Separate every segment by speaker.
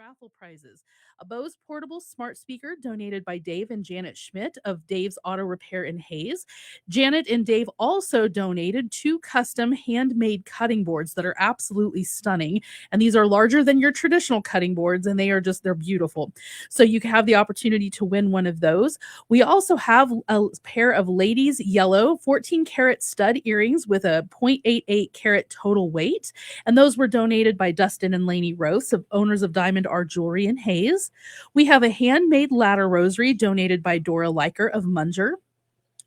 Speaker 1: raffle prizes. A Bose portable smart speaker donated by Dave and Janet Schmidt of Dave's Auto Repair in Hayes. Janet and Dave also donated two custom handmade cutting boards that are absolutely stunning. And these are larger than your traditional cutting boards, and they're beautiful. So you can have the opportunity to win one of those. We also have a pair of ladies' yellow 14 karat stud earrings with a 0.88 carat total weight. And those were donated by Dustin and Lainey Rose, of owners of Diamond R Jewelry in Hayes. We have a handmade ladder rosary donated by Dora Liker of Munger.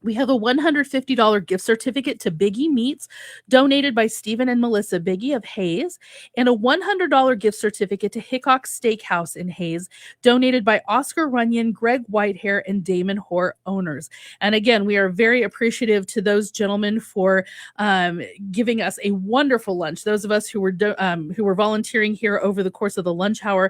Speaker 1: We have a $150 gift certificate to Biggie Meats, donated by Stephen and Melissa Biggie of Hayes, and a $100 gift certificate to Hickok Steakhouse in Hayes, donated by Oscar Runyon, Greg Whitehair, and Damon Hoare owners. And again, we are very appreciative to those gentlemen for giving us a wonderful lunch. Those of us who were volunteering here over the course of the lunch hour,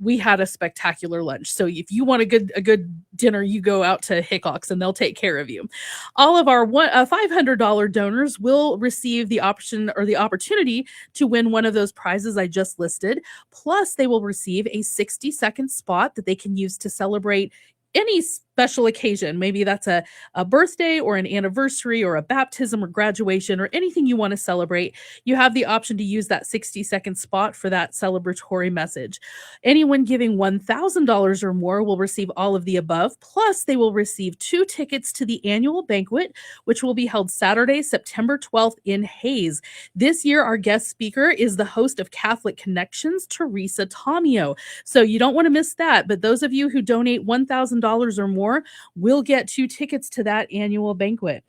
Speaker 1: we had a spectacular lunch. So if you want a good dinner, you go out to Hickox and they'll take care of you. All of our $500 donors will receive the option or the opportunity to win one of those prizes I just listed. Plus, they will receive a 60-second spot that they can use to celebrate any special occasion. Maybe that's a birthday or an anniversary or a baptism or graduation or anything you want to celebrate. You have the option to use that 60-second spot for that celebratory message. Anyone giving $1,000 or more will receive all of the above. Plus, they will receive 2 tickets to the annual banquet, which will be held Saturday, September 12th in Hayes. This year, our guest speaker is the host of Catholic Connections, Teresa Tomeo. So you don't want to miss that. But those of you who donate $1,000 or more will get 2 tickets to that annual banquet.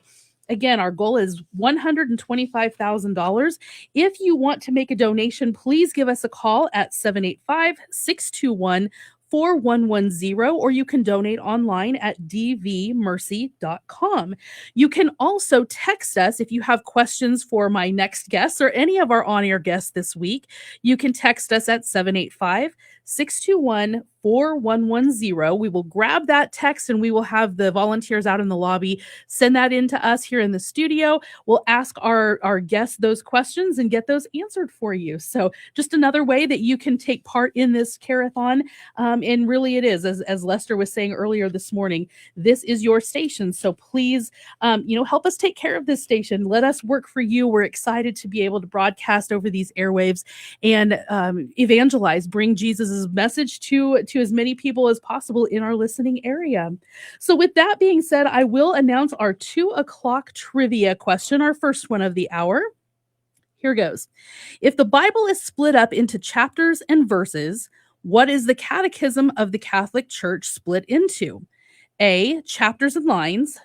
Speaker 1: Again, our goal is $125,000. If you want to make a donation, please give us a call at 785-621-4110, or you can donate online at dvmercy.com. You can also text us if you have questions for my next guests or any of our on-air guests this week. You can text us at 785-621-4110. We will grab that text and we will have the volunteers out in the lobby send that in to us here in the studio. We'll ask our guests those questions and get those answered for you. So just another way that you can take part in this carathon. And really it is, as Lester was saying earlier this morning, this is your station. So please, help us take care of this station. Let us work for you. We're excited to be able to broadcast over these airwaves and evangelize, bring Jesus's message to as many people as possible in our listening area. So with that being said, I will announce our 2:00 trivia question, our first one of the hour. Here goes. If the Bible is split up into chapters and verses, what is the Catechism of the Catholic Church split into? A, chapters and lines,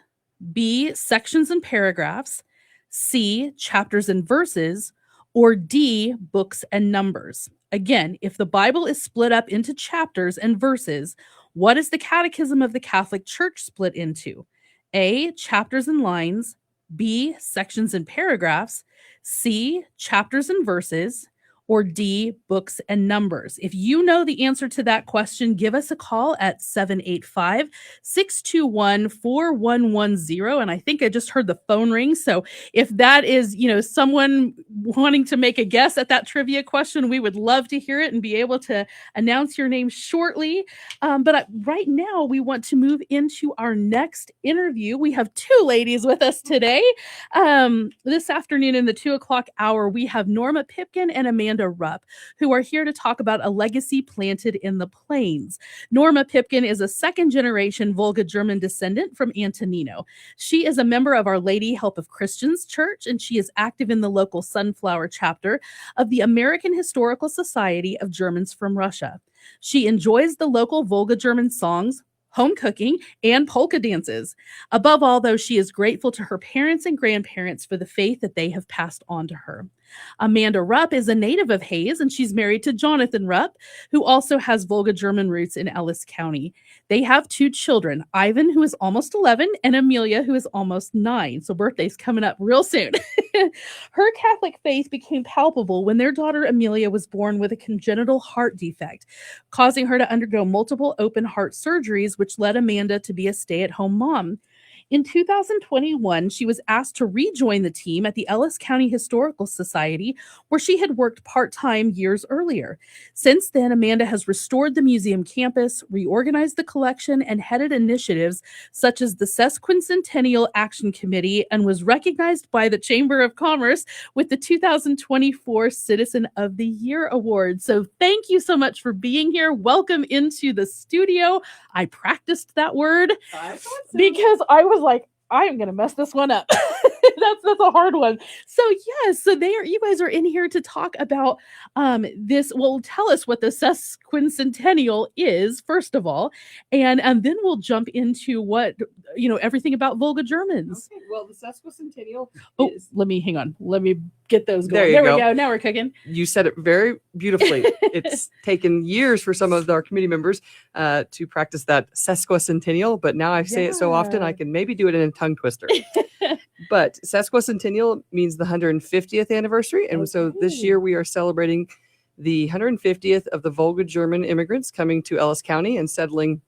Speaker 1: B, sections and paragraphs, C, chapters and verses, or D, books and numbers. Again, if the Bible is split up into chapters and verses, what is the Catechism of the Catholic Church split into? A, chapters and lines, B, sections and paragraphs, C, chapters and verses, or D, books and numbers. If you know the answer to that question, give us a call at 785-621-4110. And I think I just heard the phone ring. So if that is, someone wanting to make a guess at that trivia question, we would love to hear it and be able to announce your name shortly. But right now we want to move into our next interview. We have 2 ladies with us today. This afternoon in the 2:00 hour, we have Norma Pipkin and Amanda Rupp, who are here to talk about a legacy planted in the plains. Norma Pipkin is a second-generation Volga German descendant from Antonino. She is a member of Our Lady Help of Christians Church, and she is active in the local Sunflower chapter of the American Historical Society of Germans from Russia. She enjoys the local Volga German songs, home cooking, and polka dances. Above all, though, she is grateful to her parents and grandparents for the faith that they have passed on to her. Amanda Rupp is a native of Hayes, and she's married to Jonathan Rupp, who also has Volga German roots in Ellis County. They have 2 children, Ivan, who is almost 11, and Amelia, who is almost 9. So birthday's coming up real soon. Her Catholic faith became palpable when their daughter Amelia was born with a congenital heart defect, causing her to undergo multiple open heart surgeries, which led Amanda to be a stay-at-home mom. In 2021, she was asked to rejoin the team at the Ellis County Historical Society, where she had worked part time years earlier. Since then, Amanda has restored the museum campus, reorganized the collection, and headed initiatives such as the Sesquicentennial Action Committee, and was recognized by the Chamber of Commerce with the 2024 Citizen of the Year Award. So, thank you so much for being here. Welcome into the studio. I practiced that word because I was like, I'm gonna mess this one up. That's a hard one. So yes, so you guys are in here to talk about this. Well, tell us what the sesquicentennial is first of all, and then we'll jump into what everything about Volga Germans.
Speaker 2: Okay, well, the sesquicentennial
Speaker 1: is. Let me get those
Speaker 2: going.
Speaker 1: There we go. Now we're cooking.
Speaker 2: You said it very beautifully. It's taken years for some of our committee members to practice that sesquicentennial, but now I say it so often I can maybe do it in a tongue twister. But sesquicentennial means the 150th anniversary, and so this year we are celebrating the 150th of the Volga German immigrants coming to Ellis County and settling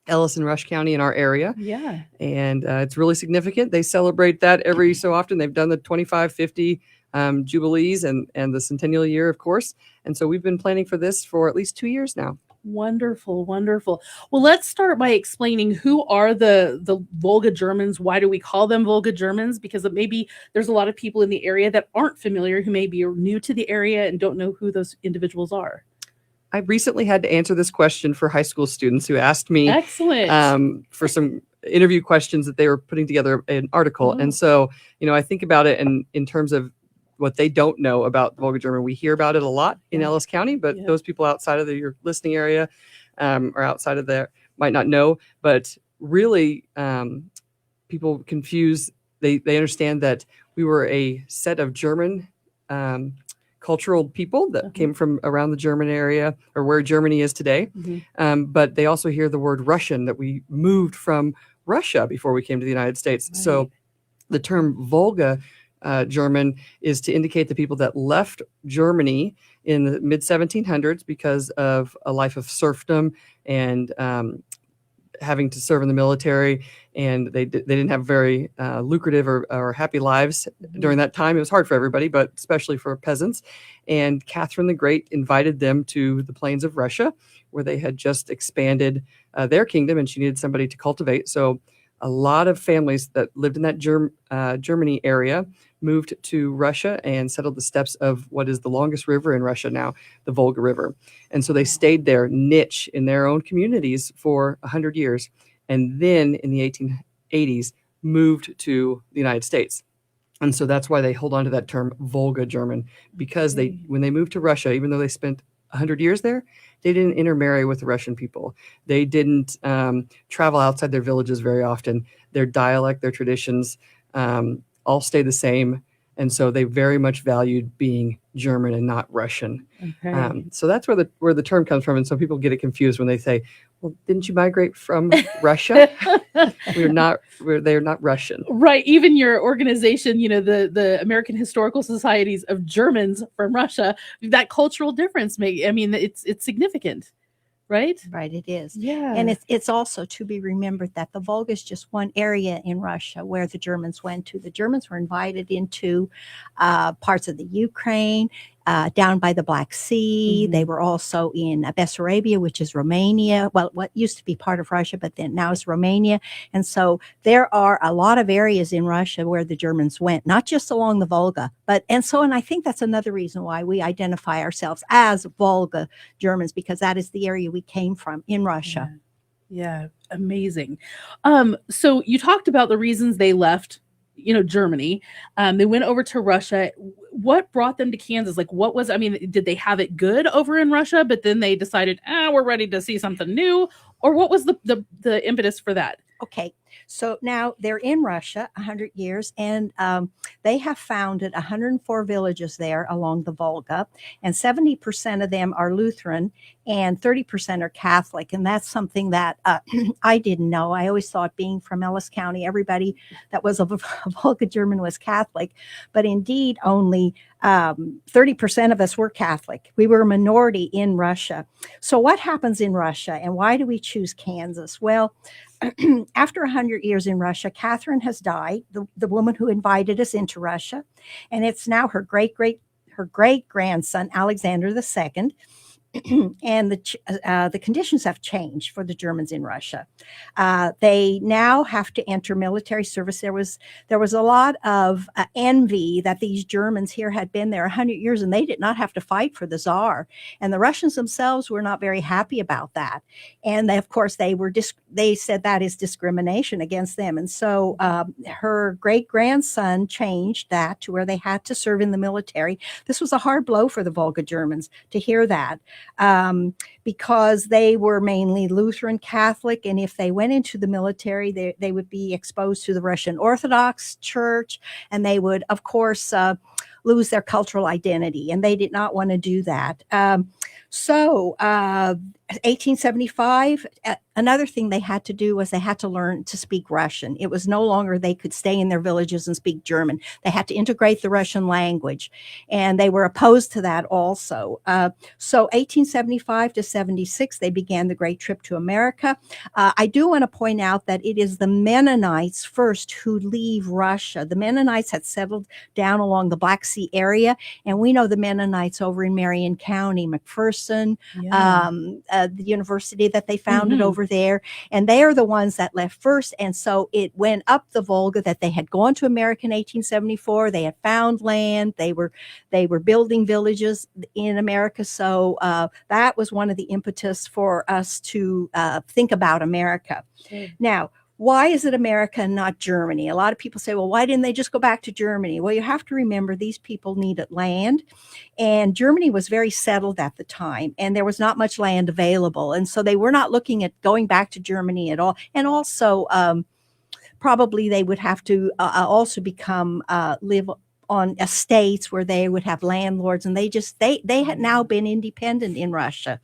Speaker 2: Ellis and Rush County in our area.
Speaker 1: Yeah.
Speaker 2: And it's really significant. They celebrate that every so often. They've done the 25, 50 jubilees and the centennial year, of course. And so we've been planning for this for at least 2 years now.
Speaker 1: Wonderful, wonderful. Well, let's start by explaining who are the Volga Germans. Why do we call them Volga Germans? Because maybe there's a lot of people in the area that aren't familiar, who maybe are new to the area and don't know who those individuals are.
Speaker 2: I recently had to answer this question for high school students who asked me for some interview questions that they were putting together an article. And so, I think about it in terms of what they don't know about Volga German. We hear about it a lot in Ellis County, but those people outside of your listening area or outside of there might not know. But really, people confuse. They understand that we were a set of German cultural people that came from around the German area or where Germany is today. But they also hear the word Russian, that we moved from Russia before we came to the United States. Right. So the term Volga German is to indicate the people that left Germany in the mid 1700s because of a life of serfdom and having to serve in the military, and they didn't have very lucrative or happy lives during that time. It was hard for everybody, but especially for peasants. And Catherine the Great invited them to the plains of Russia, where they had just expanded their kingdom, and she needed somebody to cultivate. So a lot of families that lived in that Germany area moved to Russia and settled the steps of what is the longest river in Russia now, the Volga River. And so they stayed there, niche in their own communities for 100 years. And then in the 1880s, moved to the United States. And so that's why they hold on to that term Volga German, because when they moved to Russia, even though they spent 100 years there, they didn't intermarry with the Russian people. They didn't travel outside their villages very often. Their dialect, their traditions, all stay the same. And so they very much valued being German and not Russian. So that's where the term comes from. And so people get it confused when they say, well, didn't you migrate from Russia? They're not Russian.
Speaker 1: Right. Even your organization, the American Historical Societies of Germans from Russia, that cultural difference it's significant. Right?
Speaker 3: Right, it is.
Speaker 1: Yeah.
Speaker 3: And it's also to be remembered that the Volga is just one area in Russia where the Germans went to. The Germans were invited into parts of the Ukraine, down by the Black Sea. They were also in Bessarabia, which is Romania. Well, what used to be part of Russia, but then now is Romania. And so there are a lot of areas in Russia where the Germans went, not just along the Volga, and I think that's another reason why we identify ourselves as Volga Germans, because that is the area we came from in Russia.
Speaker 1: Yeah, amazing. So you talked about the reasons they left Germany. They went over to Russia. What brought them to Kansas? Did they have it good over in Russia, but then they decided, we're ready to see something new? Or what was the impetus for that?
Speaker 3: Okay, so now they're in Russia 100 years, and they have founded 104 villages there along the Volga, and 70% of them are Lutheran and 30% are Catholic. And that's something that I didn't know. I always thought, being from Ellis County, everybody that was a Volga German was Catholic, but indeed only 30% of us were Catholic. We were a minority in Russia. So what happens in Russia, and why do we choose Kansas? Well, after 100 years in Russia, Catherine has died, the woman who invited us into Russia, and it's now her great grandson Alexander II. And the conditions have changed for the Germans in Russia. They now have to enter military service. There was a lot of envy that these Germans here had been there 100 years and they did not have to fight for the Tsar. And the Russians themselves were not very happy about that. And they, of course, they said that is discrimination against them. And so her great grandson changed that to where they had to serve in the military. This was a hard blow for the Volga Germans to hear that. Because they were mainly Lutheran Catholic, and if they went into the military, they would be exposed to the Russian Orthodox Church, and they would, of course, lose their cultural identity, and they did not want to do that. So 1875, another thing they had to do was they had to learn to speak Russian. It was no longer they could stay in their villages and speak German. They had to integrate the Russian language, and they were opposed to that also. So 1875 to 76, they began the Great Trip to America. I do want to point out that it is the Mennonites first who leave Russia. The Mennonites had settled down along the Black Sea area, and we know the Mennonites over in Marion County, McPherson, the university that they founded over there, and they are the ones that left first. And so it went up the Volga that they had gone to America in 1874. They had found land. They were building villages in America. So that was one of the impetus for us to think about America. Now, why is it America and not Germany? A lot of people say, well, why didn't they just go back to Germany? Well, you have to remember these people needed land, and Germany was very settled at the time, and there was not much land available. And so they were not looking at going back to Germany at all. And also, probably they would have to also become live on estates where they would have landlords, and they had now been independent in Russia.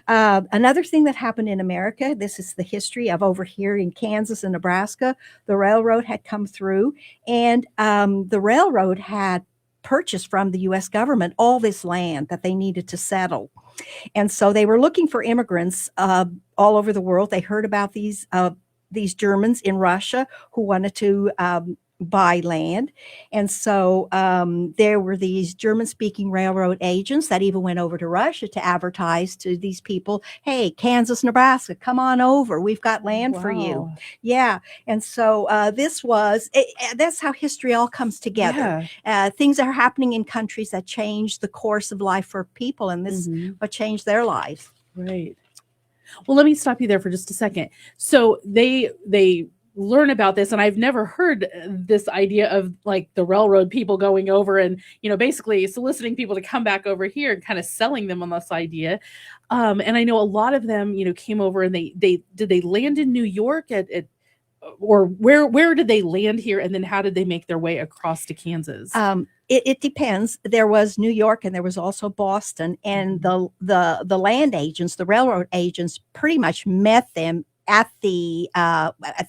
Speaker 3: Another thing that happened in America, this is the history of over here in Kansas and Nebraska, the railroad had come through, and the railroad had purchased from the U.S. government all this land that they needed to settle. And so they were looking for immigrants all over the world. They heard about these Germans in Russia who wanted to buy land. And so there were these German-speaking railroad agents that even went over to Russia to advertise to these people, hey, Kansas, Nebraska, come on over. We've got land for you. Yeah. And so that's how history all comes together. Yeah. Things are happening in countries that change the course of life for people, and this is what changed their lives.
Speaker 1: Right. Well, let me stop you there for just a second. So they learn about this, and I've never heard this idea of like the railroad people going over and basically soliciting people to come back over here and kind of selling them on this idea. And I know a lot of them came over, and did they land in New York or where did they land here, and then how did they make their way across to Kansas?
Speaker 3: It depends. There was New York, and there was also Boston, and the land agents, the railroad agents, pretty much met them at the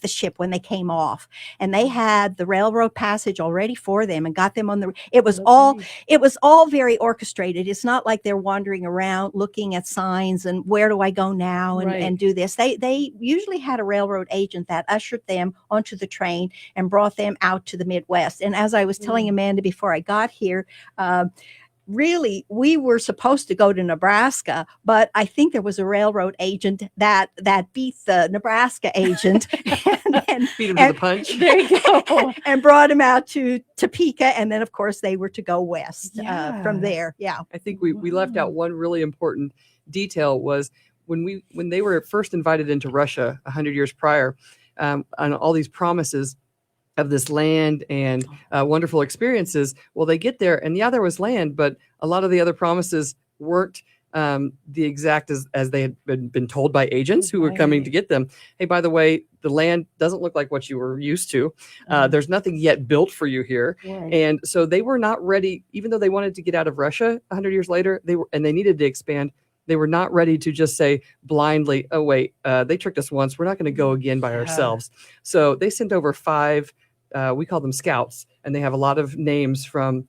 Speaker 3: ship when they came off, and they had the railroad passage already for them and got them on the. It was all very orchestrated. It's not like they're wandering around looking at signs and where do I go now and do this. They usually had a railroad agent that ushered them onto the train and brought them out to the Midwest. And as I was telling Amanda before I got here, really, we were supposed to go to Nebraska, but I think there was a railroad agent that beat the Nebraska agent and
Speaker 2: beat him to the punch.
Speaker 3: There you go. And brought him out to Topeka, and then of course they were to go west from there. Yeah,
Speaker 2: I think we left out one really important detail was when they were first invited into Russia 100 years prior, on all these promises of this land and wonderful experiences. Well, they get there, and there was land, but a lot of the other promises weren't the exact as they had been told by agents who were coming to get them. Hey, by the way, the land doesn't look like what you were used to. There's nothing yet built for you here. And so they were not ready, even though they wanted to get out of Russia 100 years later, they needed to expand. They were not ready to just say blindly, oh, wait, they tricked us once. We're not going to go again by ourselves. So they sent over 5, we call them scouts, and they have a lot of names from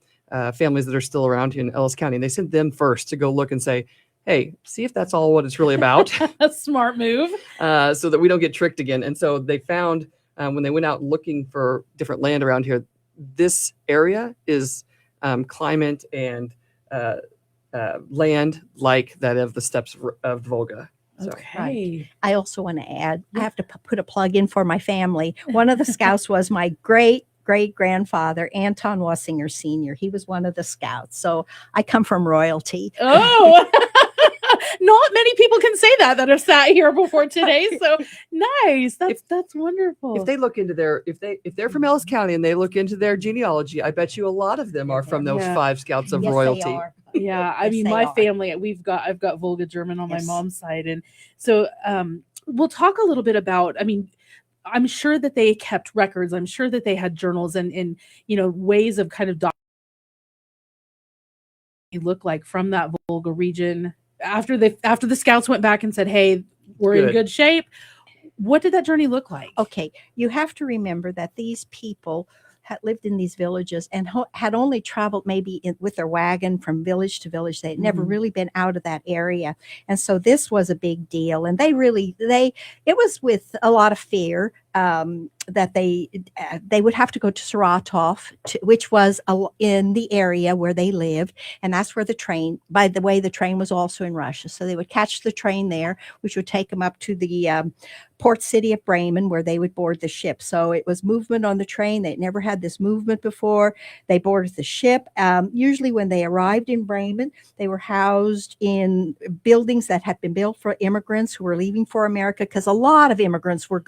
Speaker 2: families that are still around here in Ellis County. And they sent them first to go look and say, hey, see if that's all what it's really about.
Speaker 1: A smart move.
Speaker 2: So that we don't get tricked again. And so they found when they went out looking for different land around here, this area is climate and land like that of the steppes of Volga. So.
Speaker 1: Okay.
Speaker 3: Right. I also want to add, I have to put a plug in for my family. One of the scouts was my great grandfather, Anton Wassinger Sr. He was one of the scouts. So I come from royalty.
Speaker 1: Oh, not many people can say that have sat here before today. So nice. That's wonderful.
Speaker 2: If they look into if they're from Ellis County and they look into their genealogy, I bet you a lot of them are from those 5 scouts of royalty.
Speaker 3: They are.
Speaker 1: Yeah, I mean, my family, I've got Volga German on my mom's side, and so we'll talk a little bit about. I mean, I'm sure that they kept records. I'm sure that they had journals and ways of kind of look like from that Volga region after the scouts went back and said, "Hey, we're in good shape." What did that journey look like?
Speaker 3: Okay, you have to remember that these people had lived in these villages and had only traveled maybe with their wagon from village to village. They had never really been out of that area. And so this was a big deal. And it was with a lot of fear that they would have to go to Saratov, which was in the area where they lived. And that's where by the way, the train was also in Russia. So they would catch the train there, which would take them up to the port city of Bremen, where they would board the ship. So it was movement on the train. They'd never had this movement before. They boarded the ship. Usually when they arrived in Bremen, they were housed in buildings that had been built for immigrants who were leaving for America, because a lot of immigrants were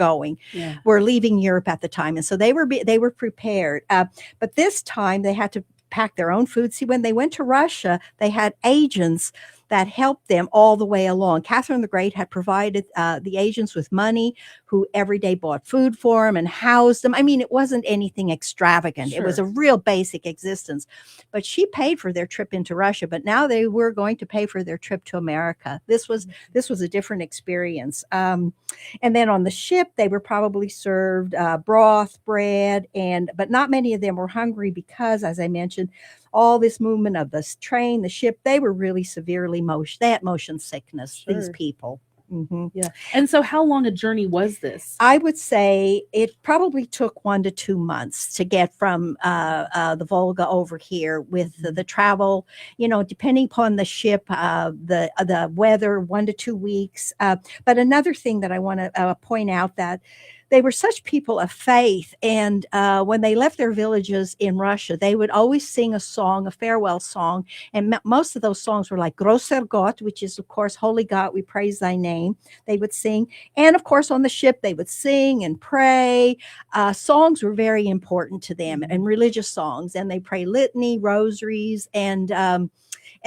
Speaker 3: leaving Europe at the time. And so they were prepared. But this time they had to pack their own food. See, when they went to Russia, they had agents that helped them all the way along. Catherine the Great had provided the agents with money, who every day bought food for them and housed them. I mean, it wasn't anything extravagant. Sure. It was a real basic existence. But she paid for their trip into Russia. But now they were going to pay for their trip to America. This was a different experience. And then on the ship, they were probably served broth, bread, but not many of them were hungry because, as I mentioned, all this movement of the train, the ship, they were really severely they had motion sickness, these people. Mm-hmm.
Speaker 1: Yeah. And so how long a journey was this?
Speaker 3: I would say it probably took 1 to 2 months to get from the Volga over here with the travel, depending upon the ship, the weather, 1 to 2 weeks. But another thing that I want to point out, that they were such people of faith. And when they left their villages in Russia, they would always sing a song, a farewell song. And most of those songs were like Großer Gott, which is, of course, Holy God, we praise thy name. They would sing. And of course, on the ship, they would sing and pray. Songs were very important to them, and religious songs. And they pray litany, rosaries,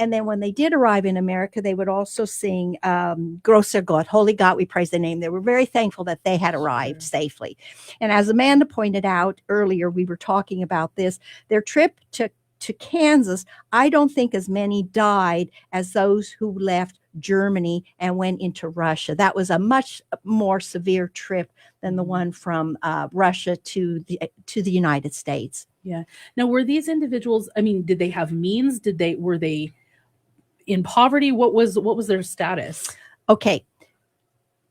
Speaker 3: and then when they did arrive in America, they would also sing Großer Gott, Holy God, we praise the name. They were very thankful that they had arrived safely. And as Amanda pointed out earlier, we were talking about this, their trip to Kansas, I don't think as many died as those who left Germany and went into Russia. That was a much more severe trip than the one from Russia to the United States.
Speaker 1: Yeah. Now, were these individuals, I mean, did they have means? Were they in poverty? What was their status?
Speaker 3: Okay.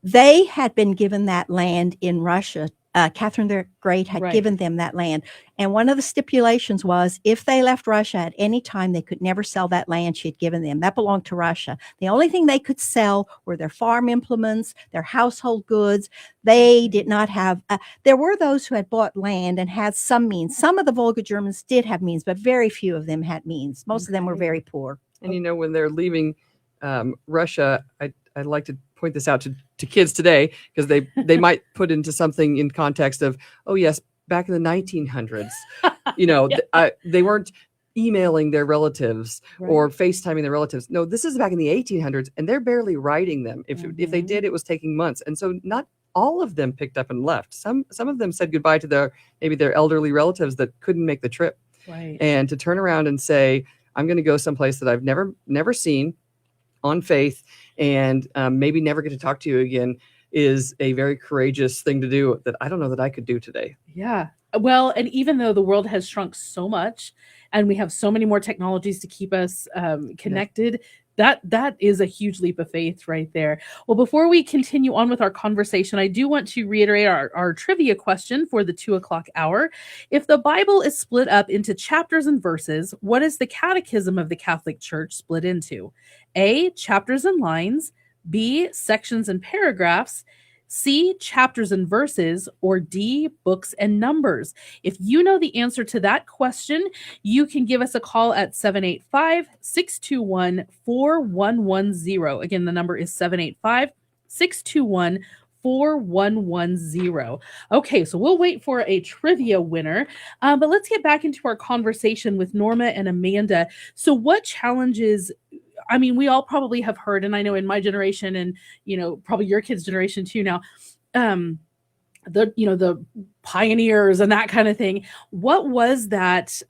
Speaker 3: They had been given that land in Russia. Catherine the Great had given them that land. And one of the stipulations was if they left Russia at any time, they could never sell that land she had given them. That belonged to Russia. The only thing they could sell were their farm implements, their household goods. They did not have, there were those who had bought land and had some means. Some of the Volga Germans did have means, but very few of them had means. Most of them were very poor.
Speaker 2: And when they're leaving Russia, I'd like to point this out to kids today, because they might put into something in context of, oh yes, back in the 1900s, they weren't emailing their relatives or FaceTiming their relatives. No, this is back in the 1800s, and they're barely writing them. If they did, it was taking months. And so not all of them picked up and left. Some of them said goodbye to maybe their elderly relatives that couldn't make the trip.
Speaker 1: Right.
Speaker 2: And to turn around and say, I'm going to go someplace that I've never seen on faith, and maybe never get to talk to you again, is a very courageous thing to do that I don't know that I could do today.
Speaker 1: Yeah. Well, and even though the world has shrunk so much and we have so many more technologies to keep us connected, That is a huge leap of faith right there. Well, before we continue on with our conversation, I do want to reiterate our trivia question for the 2 o'clock hour. If the Bible is split up into chapters and verses, what is the Catechism of the Catholic Church split into? A, chapters and lines, B, sections and paragraphs, C, chapters and verses, or D, books and numbers. If you know the answer to that question, you can give us a call at 785-621-4110. Again, the number is 785-621-4110. Okay, so we'll wait for a trivia winner, but let's get back into our conversation with Norma and Amanda. So what challenges, I mean, we all probably have heard, and I know in my generation and, probably your kids' generation too now, the pioneers and that kind of thing. What was that?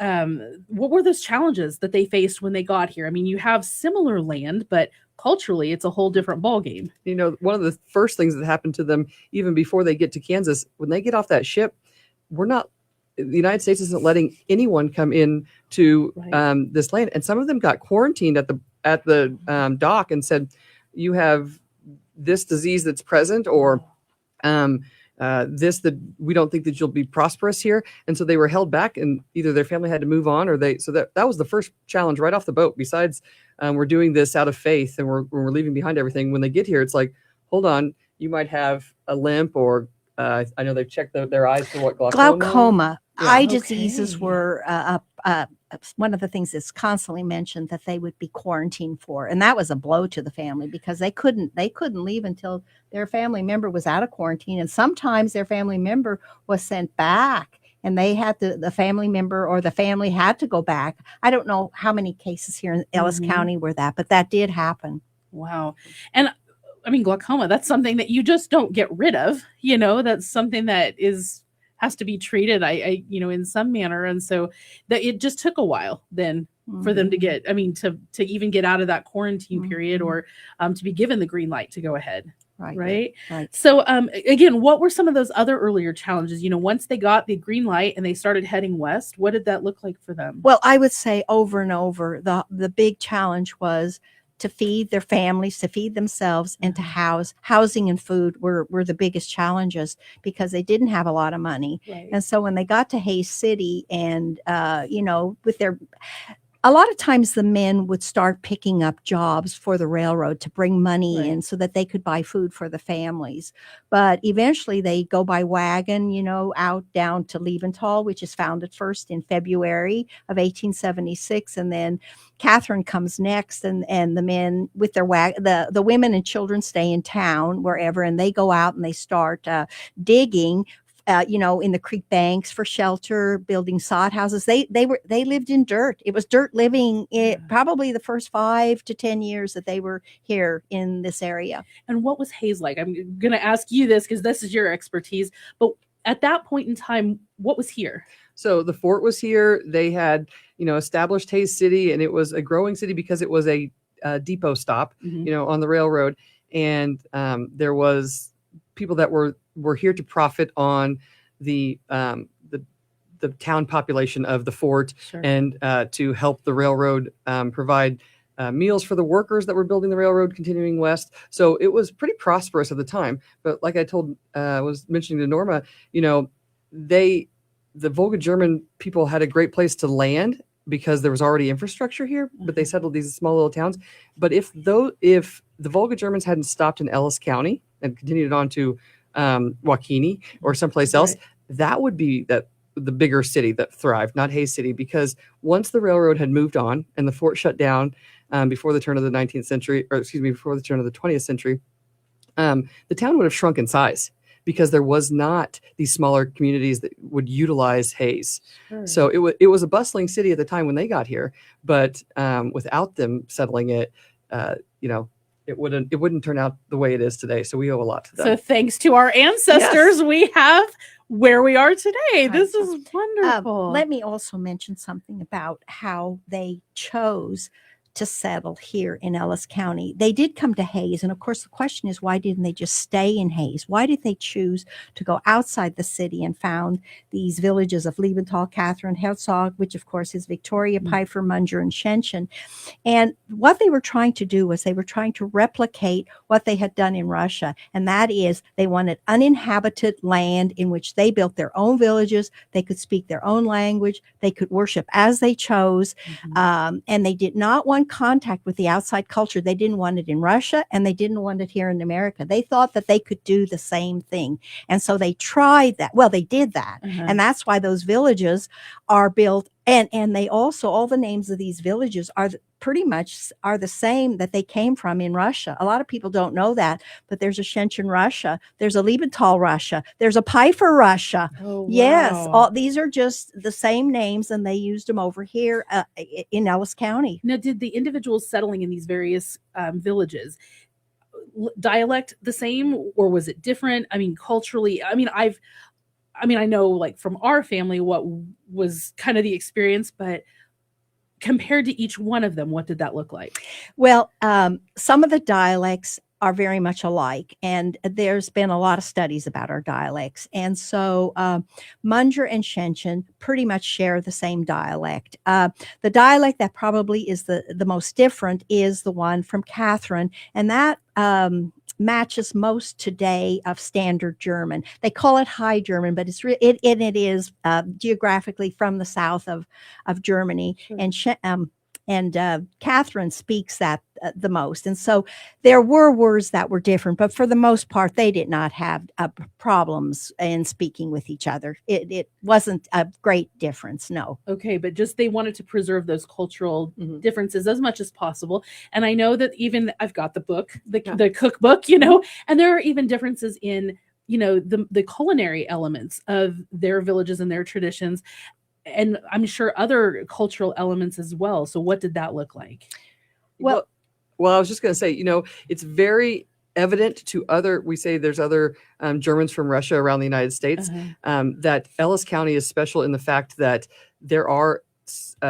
Speaker 1: What were those challenges that they faced when they got here? I mean, you have similar land, but culturally it's a whole different ballgame.
Speaker 2: One of the first things that happened to them, even before they get to Kansas, when they get off that ship, the United States isn't letting anyone come in to this land. And some of them got quarantined at the dock and said, you have this disease that's present, or that we don't think that you'll be prosperous here. And so they were held back, and either their family had to move on, or that was the first challenge right off the boat. Besides, we're doing this out of faith, and we're leaving behind everything. When they get here, it's like, hold on, you might have a limp, or I know they've checked their eyes for what,
Speaker 3: glaucoma.
Speaker 2: Yeah.
Speaker 3: Eye diseases were one of the things that's constantly mentioned that they would be quarantined for, and that was a blow to the family because they couldn't leave until their family member was out of quarantine, and sometimes their family member was sent back, and they had the family member or the family had to go back. I don't know how many cases here in Ellis County were that, but that did happen.
Speaker 1: Wow. And I mean, glaucoma, that's something that you just don't get rid of. That's something that has to be treated, in some manner. And so that it just took a while then for them to get, to even get out of that quarantine period, or to be given the green light to go ahead. Right. So, again, what were some of those other earlier challenges? Once they got the green light and they started heading west, what did that look like for them?
Speaker 3: Well, I would say over and over, the big challenge was to feed their families, to feed themselves, and to housing and food were the biggest challenges because they didn't have a lot of money.
Speaker 1: Right.
Speaker 3: And so when they got to Hays City and, a lot of times the men would start picking up jobs for the railroad to bring money in so that they could buy food for the families. But eventually they go by wagon, out down to Leventhal, which is founded first in February of 1876. And then Catherine comes next, and the men with their wagon, the women and children stay in town wherever, and they go out and they start digging in the creek banks for shelter, building sod houses. They lived in dirt. It was dirt living probably the first 5 to 10 years that they were here in this area.
Speaker 1: And what was Hays like? I'm going to ask you this because this is your expertise, but at that point in time, what was here?
Speaker 2: So the fort was here. They had, established Hays City, and it was a growing city because it was a depot stop, on the railroad. And there was people that were here to profit on the town population of the fort, and to help the railroad provide meals for the workers that were building the railroad continuing west. So it was pretty prosperous at the time. But like I was mentioning to Norma, the Volga German people had a great place to land because there was already infrastructure here, but they settled these small little towns. But if the Volga Germans hadn't stopped in Ellis County and continued on to Waukene or someplace else, that would be the bigger city that thrived, not Hays City, because once the railroad had moved on and the fort shut down before the turn of the 19th century, before the turn of the 20th century, the town would have shrunk in size because there was not these smaller communities that would utilize Hays. So it was a bustling city at the time when they got here, but without them settling it, it wouldn't turn out the way it is today. So we owe a lot to them.
Speaker 1: So thanks to our ancestors, we have where we are today. This is wonderful.
Speaker 3: Let me also mention something about how they chose to settle here in Ellis County. They did come to Hayes. And of course, the question is, why didn't they just stay in Hayes? Why did they choose to go outside the city and found these villages of Liebenthal, Catherine, Herzog, which of course is Victoria, Pfeiffer, Munger, and Shenshin? And what they were trying to do was they were trying to replicate what they had done in Russia. And that is they wanted uninhabited land in which they built their own villages. They could speak their own language. They could worship as they chose. And they did not want contact with the outside culture. They didn't want it in Russia, and they didn't want it here in America. They thought that they could do the same thing. And so they tried that. Well, they did that. And that's why those villages are built. And they also, all the names of these villages are pretty much are the same that they came from in Russia. A lot of people don't know that, but there's a Shenshin Russia, there's a Liebenthal Russia, there's a Pfeiffer Russia.
Speaker 1: Oh, wow.
Speaker 3: Yes, all these are just the same names, and they used them over here in Ellis County.
Speaker 1: Now, did the individuals settling in these various villages dialect the same, or was it different? I mean, culturally, I know like from our family what was kind of the experience, but compared to each one of them, what did that look like?
Speaker 3: Well, some of the dialects are very much alike, and there's been a lot of studies about our dialects. And so Munger and Shenshin pretty much share the same dialect. The dialect that probably is the most different is the one from Catherine, and that matches most today of Standard German. They call it High German, but it is geographically from the south of Germany. Sure. And Catherine speaks that the most. And so there were words that were different, but for the most part, they did not have problems in speaking with each other. It wasn't a great difference, no.
Speaker 1: Okay, but just they wanted to preserve those cultural differences as much as possible. And I know that even I've got the book, the cookbook, and there are even differences in, the culinary elements of their villages and their traditions. And I'm sure other cultural elements as well. So what did that look like?
Speaker 2: Well, I was just going to say, it's very evident to we say there's other Germans from Russia around the United States, that Ellis County is special in the fact that there are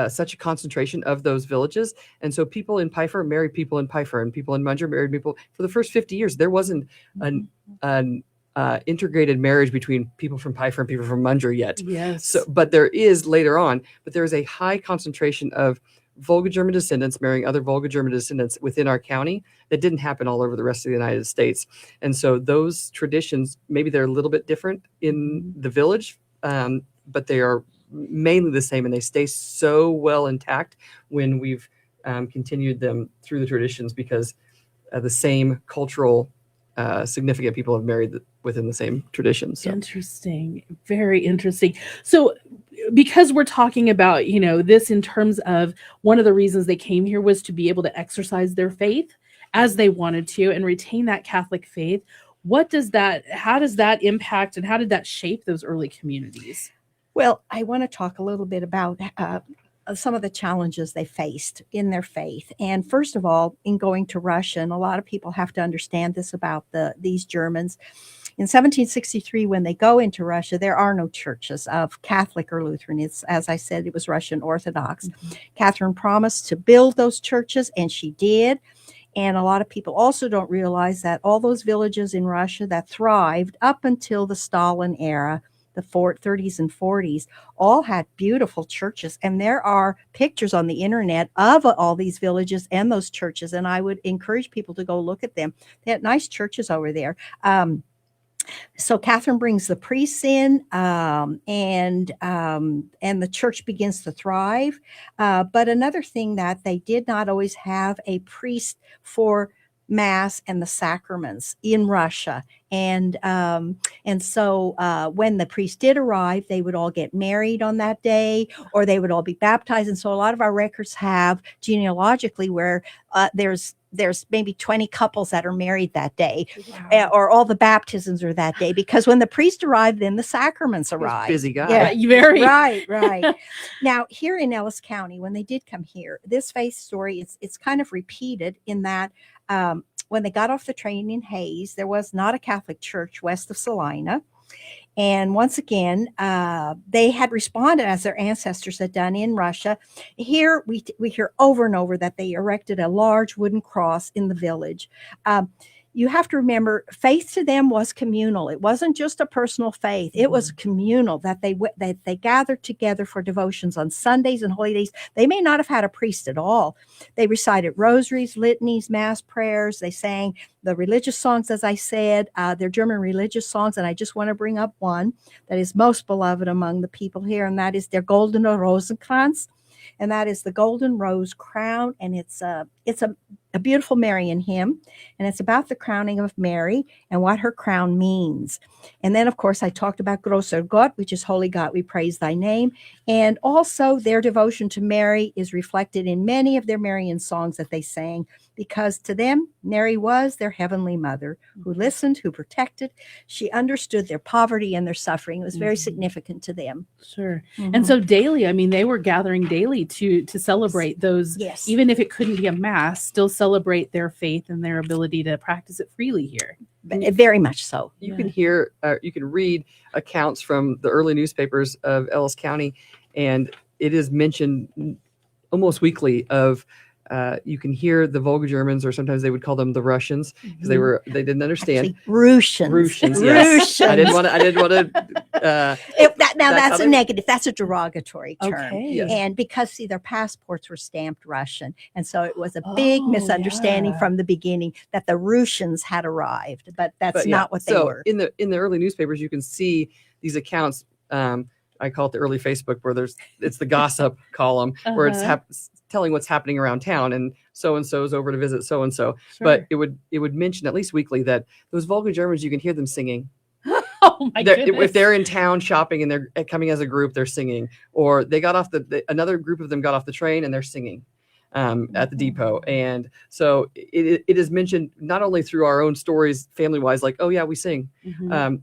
Speaker 2: such a concentration of those villages. And so people in Pfeiffer married people in Pfeiffer, and people in Munger married people. For the first 50 years, there wasn't an integrated marriage between people from Pfeiffer and people from Munger yet.
Speaker 1: Yes.
Speaker 2: So, but there is later on, but there is a high concentration of Volga German descendants marrying other Volga German descendants within our county that didn't happen all over the rest of the United States. And so those traditions, maybe they're a little bit different in the village, but they are mainly the same, and they stay so well intact when we've continued them through the traditions, because the same cultural significant people have married within the same traditions. So.
Speaker 1: Interesting. Very interesting. So because we're talking about, this in terms of one of the reasons they came here was to be able to exercise their faith as they wanted to and retain that Catholic faith. How does that impact, and how did that shape those early communities?
Speaker 3: Well, I want to talk a little bit about some of the challenges they faced in their faith. And first of all, in going to Russia, and a lot of people have to understand this about these Germans. In 1763, when they go into Russia, there are no churches of Catholic or Lutheran. It's, as I said, it was Russian Orthodox. Catherine promised to build those churches, and she did. And a lot of people also don't realize that all those villages in Russia that thrived up until the Stalin era, the 30s and 40s, all had beautiful churches. And there are pictures on the internet of all these villages and those churches. And I would encourage people to go look at them. They had nice churches over there. So Catherine brings the priests in, and the church begins to thrive. But another thing that they did not always have a priest for Mass and the sacraments in Russia. And so when the priest did arrive, they would all get married on that day, or they would all be baptized. And so a lot of our records have genealogically where there's maybe 20 couples that are married that day. Wow. Or all the baptisms are that day, because when the priest arrived, then the sacraments arrived.
Speaker 2: Busy guy.
Speaker 3: Yeah, very right. Now, here in Ellis County, when they did come here, this faith story, it's kind of repeated in that when they got off the train in Hayes, there was not a Catholic church west of Salina. And once again, they had responded as their ancestors had done in Russia. Here we hear over and over that they erected a large wooden cross in the village. You have to remember, faith to them was communal. It wasn't just a personal faith. It was communal, that they gathered together for devotions on Sundays and holy days. They may not have had a priest at all. They recited rosaries, litanies, mass prayers. They sang the religious songs, as I said, their German religious songs. And I just want to bring up one that is most beloved among the people here, and that is their Goldene Rosenkranz. And that is the Golden Rose Crown. And it's a beautiful Marian hymn. And it's about the crowning of Mary and what her crown means. And then, of course, I talked about Großer Gott, which is Holy God, we praise thy name. And also their devotion to Mary is reflected in many of their Marian songs that they sang, because to them, Mary was their heavenly mother who listened, who protected. She understood their poverty and their suffering. It was very significant to them.
Speaker 1: Sure. And so daily, I mean, they were gathering daily to celebrate those, even if it couldn't be a mass, still celebrate their faith and their ability to practice it freely here.
Speaker 3: Very much so.
Speaker 2: You can hear, you can read accounts from the early newspapers of Ellis County, and it is mentioned almost weekly of you can hear the Volga Germans, or sometimes they would call them the Russians, because they didn't understand.
Speaker 3: Actually, Russians.
Speaker 2: Yes. I didn't want to.
Speaker 3: That's a negative. That's a derogatory term.
Speaker 1: Okay.
Speaker 2: Yes.
Speaker 3: And because, see, their passports were stamped Russian. And so it was a big misunderstanding from the beginning that the Russians had arrived, but that's not what they were.
Speaker 2: In the early newspapers, you can see these accounts. I call it the early Facebook, where it's the gossip column, where it's telling what's happening around town, and so-and-so's over to visit so-and-so.
Speaker 1: Sure.
Speaker 2: But it would mention at least weekly that those Volga Germans, you can hear them singing.
Speaker 1: Oh my goodness.
Speaker 2: If they're in town shopping and they're coming as a group, they're singing. Or they got off another group of them got off the train and they're singing at the depot. And so it is mentioned not only through our own stories, family-wise, like, oh yeah, we sing.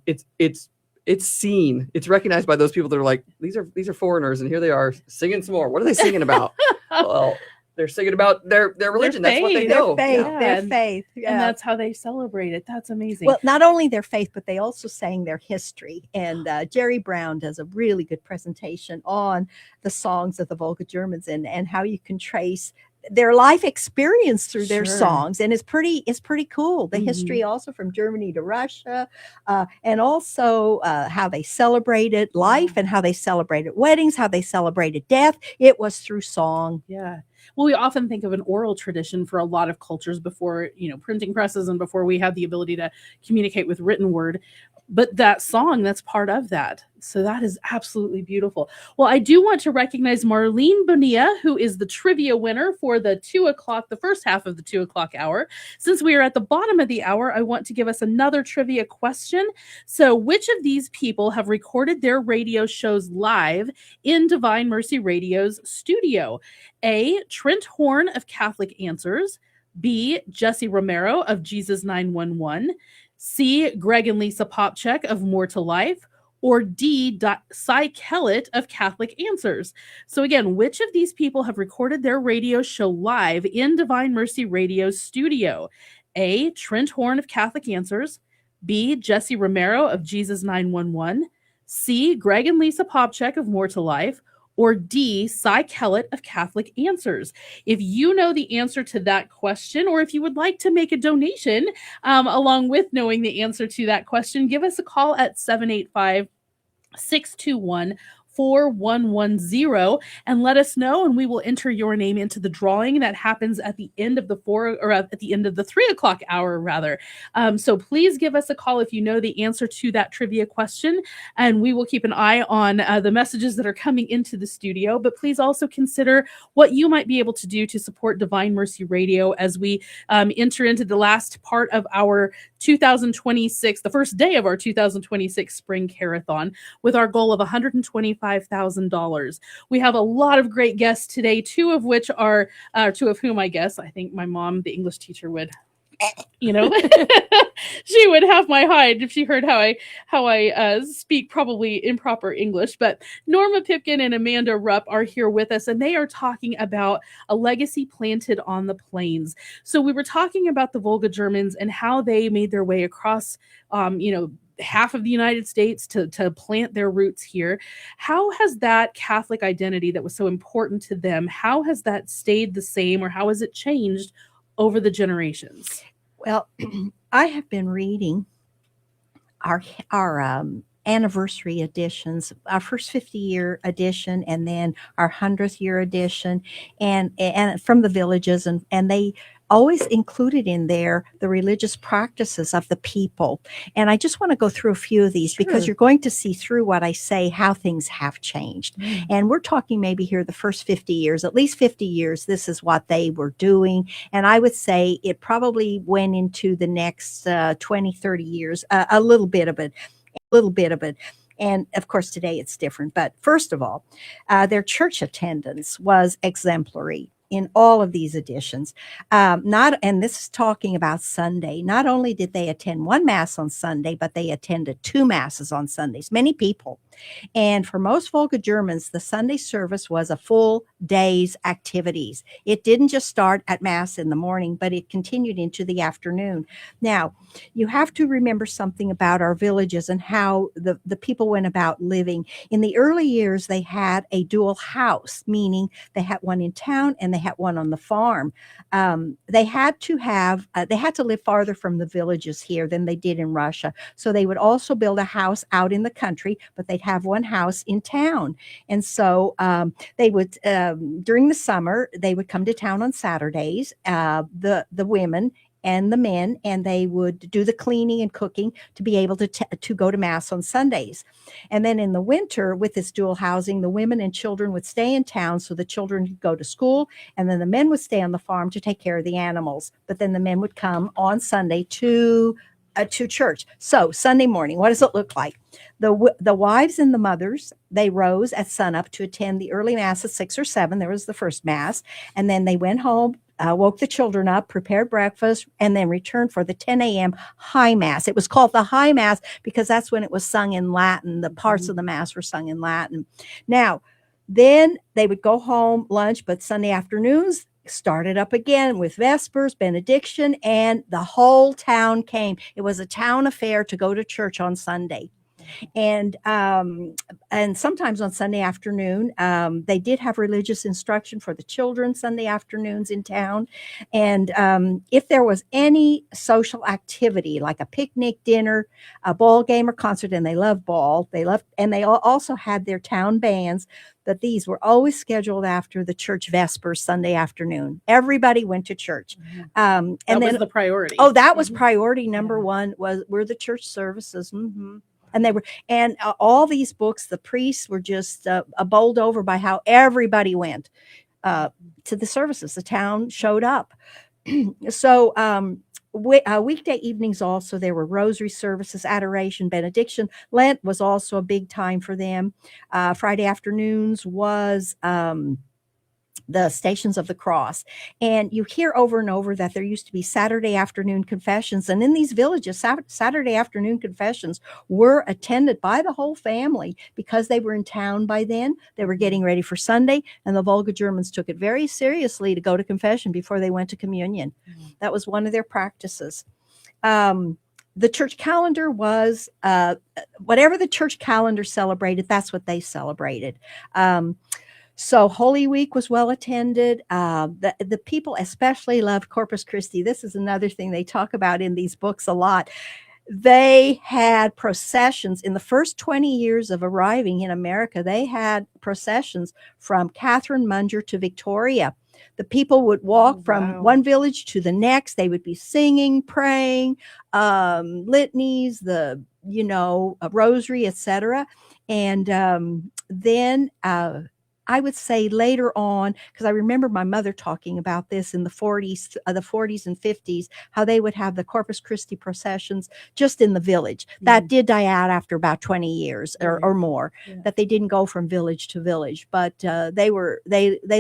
Speaker 2: It's seen. It's recognized by those people that are like, these are foreigners, and here they are singing some more. What are they singing about? Well, they're singing about their religion. That's what they know.
Speaker 3: Their faith.
Speaker 1: And that's how they celebrate it. That's amazing.
Speaker 3: Well, not only their faith, but they also sang their history. And Jerry Brown does a really good presentation on the songs of the Volga Germans and how you can trace their life experience through their songs. And it's pretty cool. The history also from Germany to Russia, and also how they celebrated life and how they celebrated weddings, how they celebrated death. It was through song.
Speaker 1: Yeah. Well, we often think of an oral tradition for a lot of cultures before, printing presses and before we had the ability to communicate with written word. But that song, that's part of that. So that is absolutely beautiful. Well, I do want to recognize Marlene Bonilla, who is the trivia winner for the first half of the 2:00 hour. Since we are at the bottom of the hour, I want to give us another trivia question. So which of these people have recorded their radio shows live in Divine Mercy Radio's studio? A, Trent Horn of Catholic Answers. B, Jesse Romero of Jesus 911. C, Greg and Lisa Popchek of More to Life, or D, Cy Kellett of Catholic Answers. So again, which of these people have recorded their radio show live in Divine Mercy Radio's studio? A, Trent Horn of Catholic Answers. B, Jesse Romero of Jesus 911. C, Greg and Lisa Popchek of More to Life, or D, Cy Kellett of Catholic Answers. If you know the answer to that question, or if you would like to make a donation along with knowing the answer to that question, give us a call at 785-621-4110 and let us know, and we will enter your name into the drawing that happens at the end of the 3:00 hour rather. So please give us a call if you know the answer to that trivia question, and we will keep an eye on the messages that are coming into the studio. But please also consider what you might be able to do to support Divine Mercy Radio as we enter into the last part of our 2026, the first day of our 2026 Spring Carathon, with our goal of $125,000. We have a lot of great guests today, two of whom I guess, I think my mom, the English teacher, would, she would have my hide if she heard how I speak probably improper English. But Norma Pipkin and Amanda Rupp are here with us, and they are talking about a legacy planted on the plains. So we were talking about the Volga Germans and how they made their way across, half of the United States to plant their roots here. How has that Catholic identity that was so important to them, how has that stayed the same, or how has it changed over the generations?
Speaker 3: Well, I have been reading our anniversary editions, our first 50-year edition, and then our 100th year edition, and from the villages, and they always included in there the religious practices of the people. And I just want to go through a few of these because you're going to see through what I say how things have changed. And we're talking maybe here the first 50 years, at least 50 years, this is what they were doing. And I would say it probably went into the next 20, 30 years, a little bit of it. And of course, today it's different. But first of all, their church attendance was exemplary in all of these editions. And this is talking about Sunday. Not only did they attend one Mass on Sunday, but they attended 2 Masses on Sundays, many people. And for most Volga Germans, the Sunday service was a full day's activities. It didn't just start at Mass in the morning, but it continued into the afternoon. Now, you have to remember something about our villages and how the people went about living. In the early years, they had a dual house, meaning they had one in town and they had one on the farm. They had to live farther from the villages here than they did in Russia. So they would also build a house out in the country, but they'd have one house in town. And so they would, during the summer, they would come to town on Saturdays, the women and the men, and they would do the cleaning and cooking to be able to go to Mass on Sundays. And then in the winter, with this dual housing, the women and children would stay in town so the children could go to school, and then the men would stay on the farm to take care of the animals. But then the men would come on Sunday to church. So Sunday morning, what does it look like? The wives and the mothers, they rose at sunup to attend the early Mass at 6 or 7. There was the first Mass. And then they went home, woke the children up, prepared breakfast, and then returned for the 10 a.m. High Mass. It was called the High Mass because that's when it was sung in Latin. The parts of the Mass were sung in Latin. Now, then they would go home, lunch, but Sunday afternoons started up again with Vespers, benediction, and the whole town came. It was a town affair to go to church on Sunday. And sometimes on Sunday afternoon, they did have religious instruction for the children Sunday afternoons in town. And if there was any social activity like a picnic, dinner, a ball game or concert, and they loved ball, and they also had their town bands, but these were always scheduled after the church Vespers Sunday afternoon. Everybody went to church.
Speaker 1: And that was the priority.
Speaker 3: Oh, that was priority number one, were the church services. And they were, and all these books, the priests were just bowled over by how everybody went to the services. The town showed up. So weekday evenings also, there were rosary services, adoration, benediction. Lent was also a big time for them. Friday afternoons was the Stations of the Cross. And you hear over and over that there used to be Saturday afternoon confessions. And in these villages, Saturday afternoon confessions were attended by the whole family because they were in town by then. They were getting ready for Sunday, and the Volga Germans took it very seriously to go to confession before they went to communion. That was one of their practices. The church calendar was whatever the church calendar celebrated, that's what they celebrated. So Holy Week was well attended. The people especially loved Corpus Christi. This is another thing they talk about in these books a lot. They had processions in the first 20 years of arriving in America. They had processions from Catherine Munger to Victoria. The people would walk from one village to the next. They would be singing, praying, litanies, a rosary, etc. And then I would say later on, because I remember my mother talking about this in the 40s and 50s, how they would have the Corpus Christi processions just in the village. That did die out after about 20 years or more, that they didn't go from village to village. But they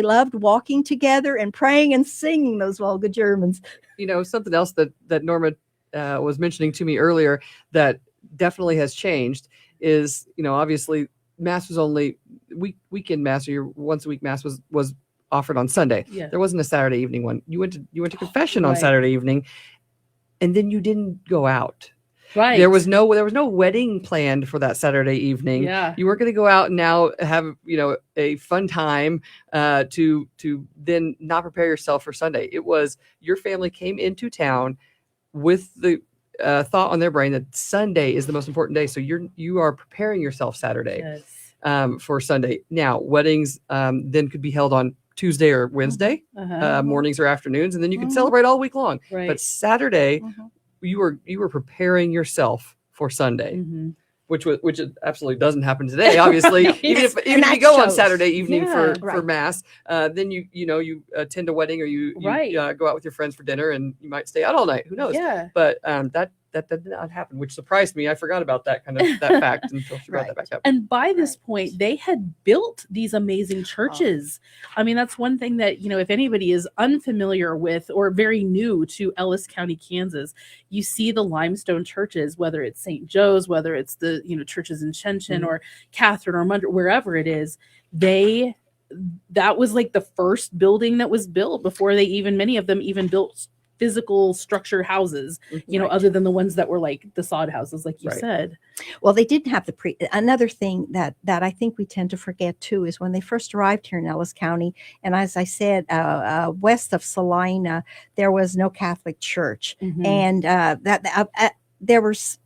Speaker 3: loved walking together and praying and singing, those Volga Germans.
Speaker 2: Something else that Norma was mentioning to me earlier that definitely has changed is, obviously, Mass was only weekend Mass, or your once a week Mass was offered on Sunday.
Speaker 1: Yeah.
Speaker 2: There wasn't a Saturday evening one. You went to confession on Saturday evening, and then you didn't go out.
Speaker 1: Right.
Speaker 2: There was no wedding planned for that Saturday evening.
Speaker 1: Yeah.
Speaker 2: You weren't going to go out and now have, a fun time to then not prepare yourself for Sunday. It was your family came into town with the thought on their brain that Sunday is the most important day. So you are preparing yourself Saturday for Sunday. Now, weddings then could be held on Tuesday or Wednesday, mornings or afternoons, and then you can celebrate all week long.
Speaker 1: Right.
Speaker 2: But Saturday, you were preparing yourself for Sunday. Which it absolutely doesn't happen today. Obviously,
Speaker 1: Right.
Speaker 2: even if you go on Saturday evening for mass, then you attend a wedding or you go out with your friends for dinner, and you might stay out all night. Who knows?
Speaker 1: Yeah.
Speaker 2: But that did not happen, which surprised me. I forgot about that fact until she brought that back up.
Speaker 1: And by this point, they had built these amazing churches. I mean, that's one thing that, if anybody is unfamiliar with or very new to Ellis County, Kansas, you see the limestone churches, whether it's St. Joe's, whether it's the, churches in Shenchin or Catherine or Munder, wherever it is, that was like the first building that was built before many of them even built physical structure houses, other than the ones that were like the sod houses, like you said.
Speaker 3: Well, they didn't have another thing that I think we tend to forget too is when they first arrived here in Ellis County, and as I said, west of Salina, there was no Catholic church, and there was,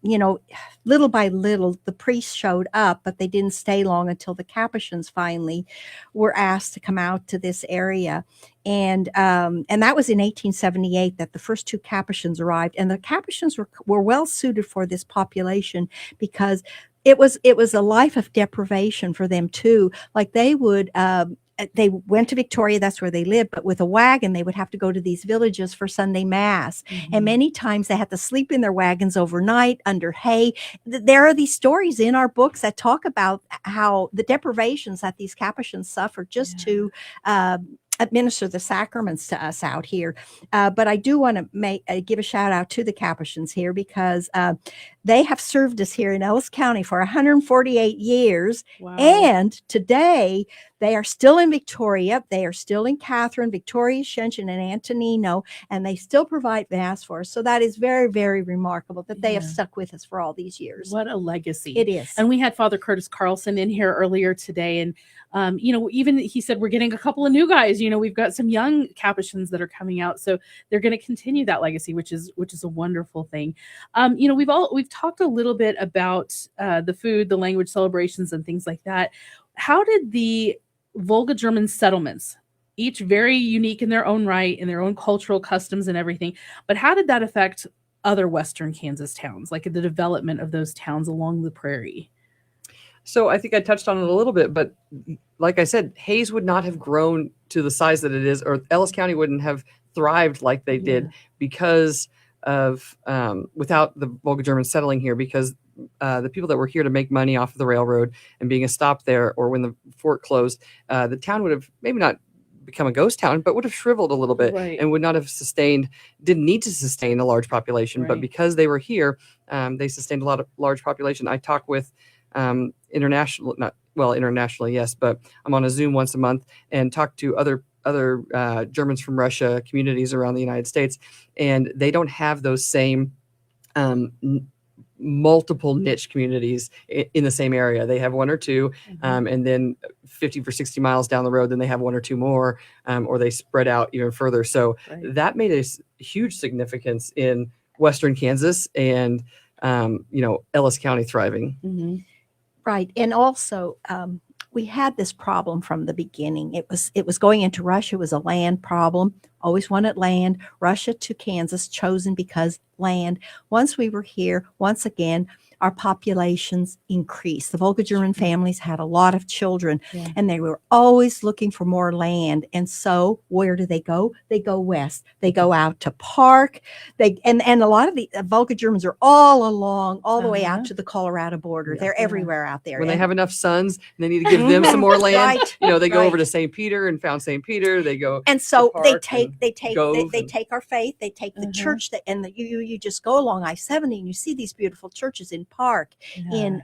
Speaker 3: little by little, the priests showed up, but they didn't stay long until the Capuchins finally were asked to come out to this area. And that was in 1878 that the first two Capuchins arrived. And the Capuchins were well suited for this population because it was a life of deprivation for them too. Like they went to Victoria, that's where they lived, but with a wagon, they would have to go to these villages for Sunday Mass. And many times they had to sleep in their wagons overnight under hay. There are these stories in our books that talk about how the deprivations that these Capuchins suffered just to administer the sacraments to us out here. But I do want to give a shout out to the Capuchins here because they have served us here in Ellis County for 148 years. Wow. And today they are still in Victoria. They are still in Catherine, Victoria, Shenchin, and Antonino, and they still provide Mass for us. So that is very, very remarkable that they have stuck with us for all these years.
Speaker 1: What a legacy.
Speaker 3: It is.
Speaker 1: And we had Father Curtis Carlson in here earlier today, and even he said we're getting a couple of new guys. We've got some young Capuchins that are coming out, so they're going to continue that legacy, which is a wonderful thing. We've talked a little bit about the food, the language celebrations, and things like that. How did the Volga German settlements, each very unique in their own right, in their own cultural customs and everything, but how did that affect other Western Kansas towns, like the development of those towns along the prairie?
Speaker 2: So I think I touched on it a little bit, but like I said, Hayes would not have grown to the size that it is, or Ellis County wouldn't have thrived like they did because of without the Volga Germans settling here, because the people that were here to make money off of the railroad and being a stop there, or when the fort closed, the town would have maybe not become a ghost town, but would have shriveled a little bit and would not have didn't need to sustain a large population. But because they were here, they sustained a large population. I talk with internationally, yes, but I'm on a Zoom once a month and talk to other Germans from Russia communities around the United States, and they don't have those same multiple niche communities in the same area. They have one or two, and then 50 or 60 miles down the road, then they have one or two more, or they spread out even further. So that made a huge significance in Western Kansas and Ellis County thriving.
Speaker 3: Right. And also, we had this problem from the beginning. It was going into Russia. It was a land problem. Always wanted land. Russia to Kansas, chosen because land. Once we were here, once again, our populations increased. The Volga German families had a lot of children, and they were always looking for more land. And so where do they go? They go west. They go out to Park. And a lot of the Volga Germans are all the way out to the Colorado border. They're everywhere out there.
Speaker 2: When they have enough sons and they need to give them some more land, they go over to St. Peter and found St. Peter. They go,
Speaker 3: and so they take our faith. They take the church you just go along I-70 and you see these beautiful churches in Park, in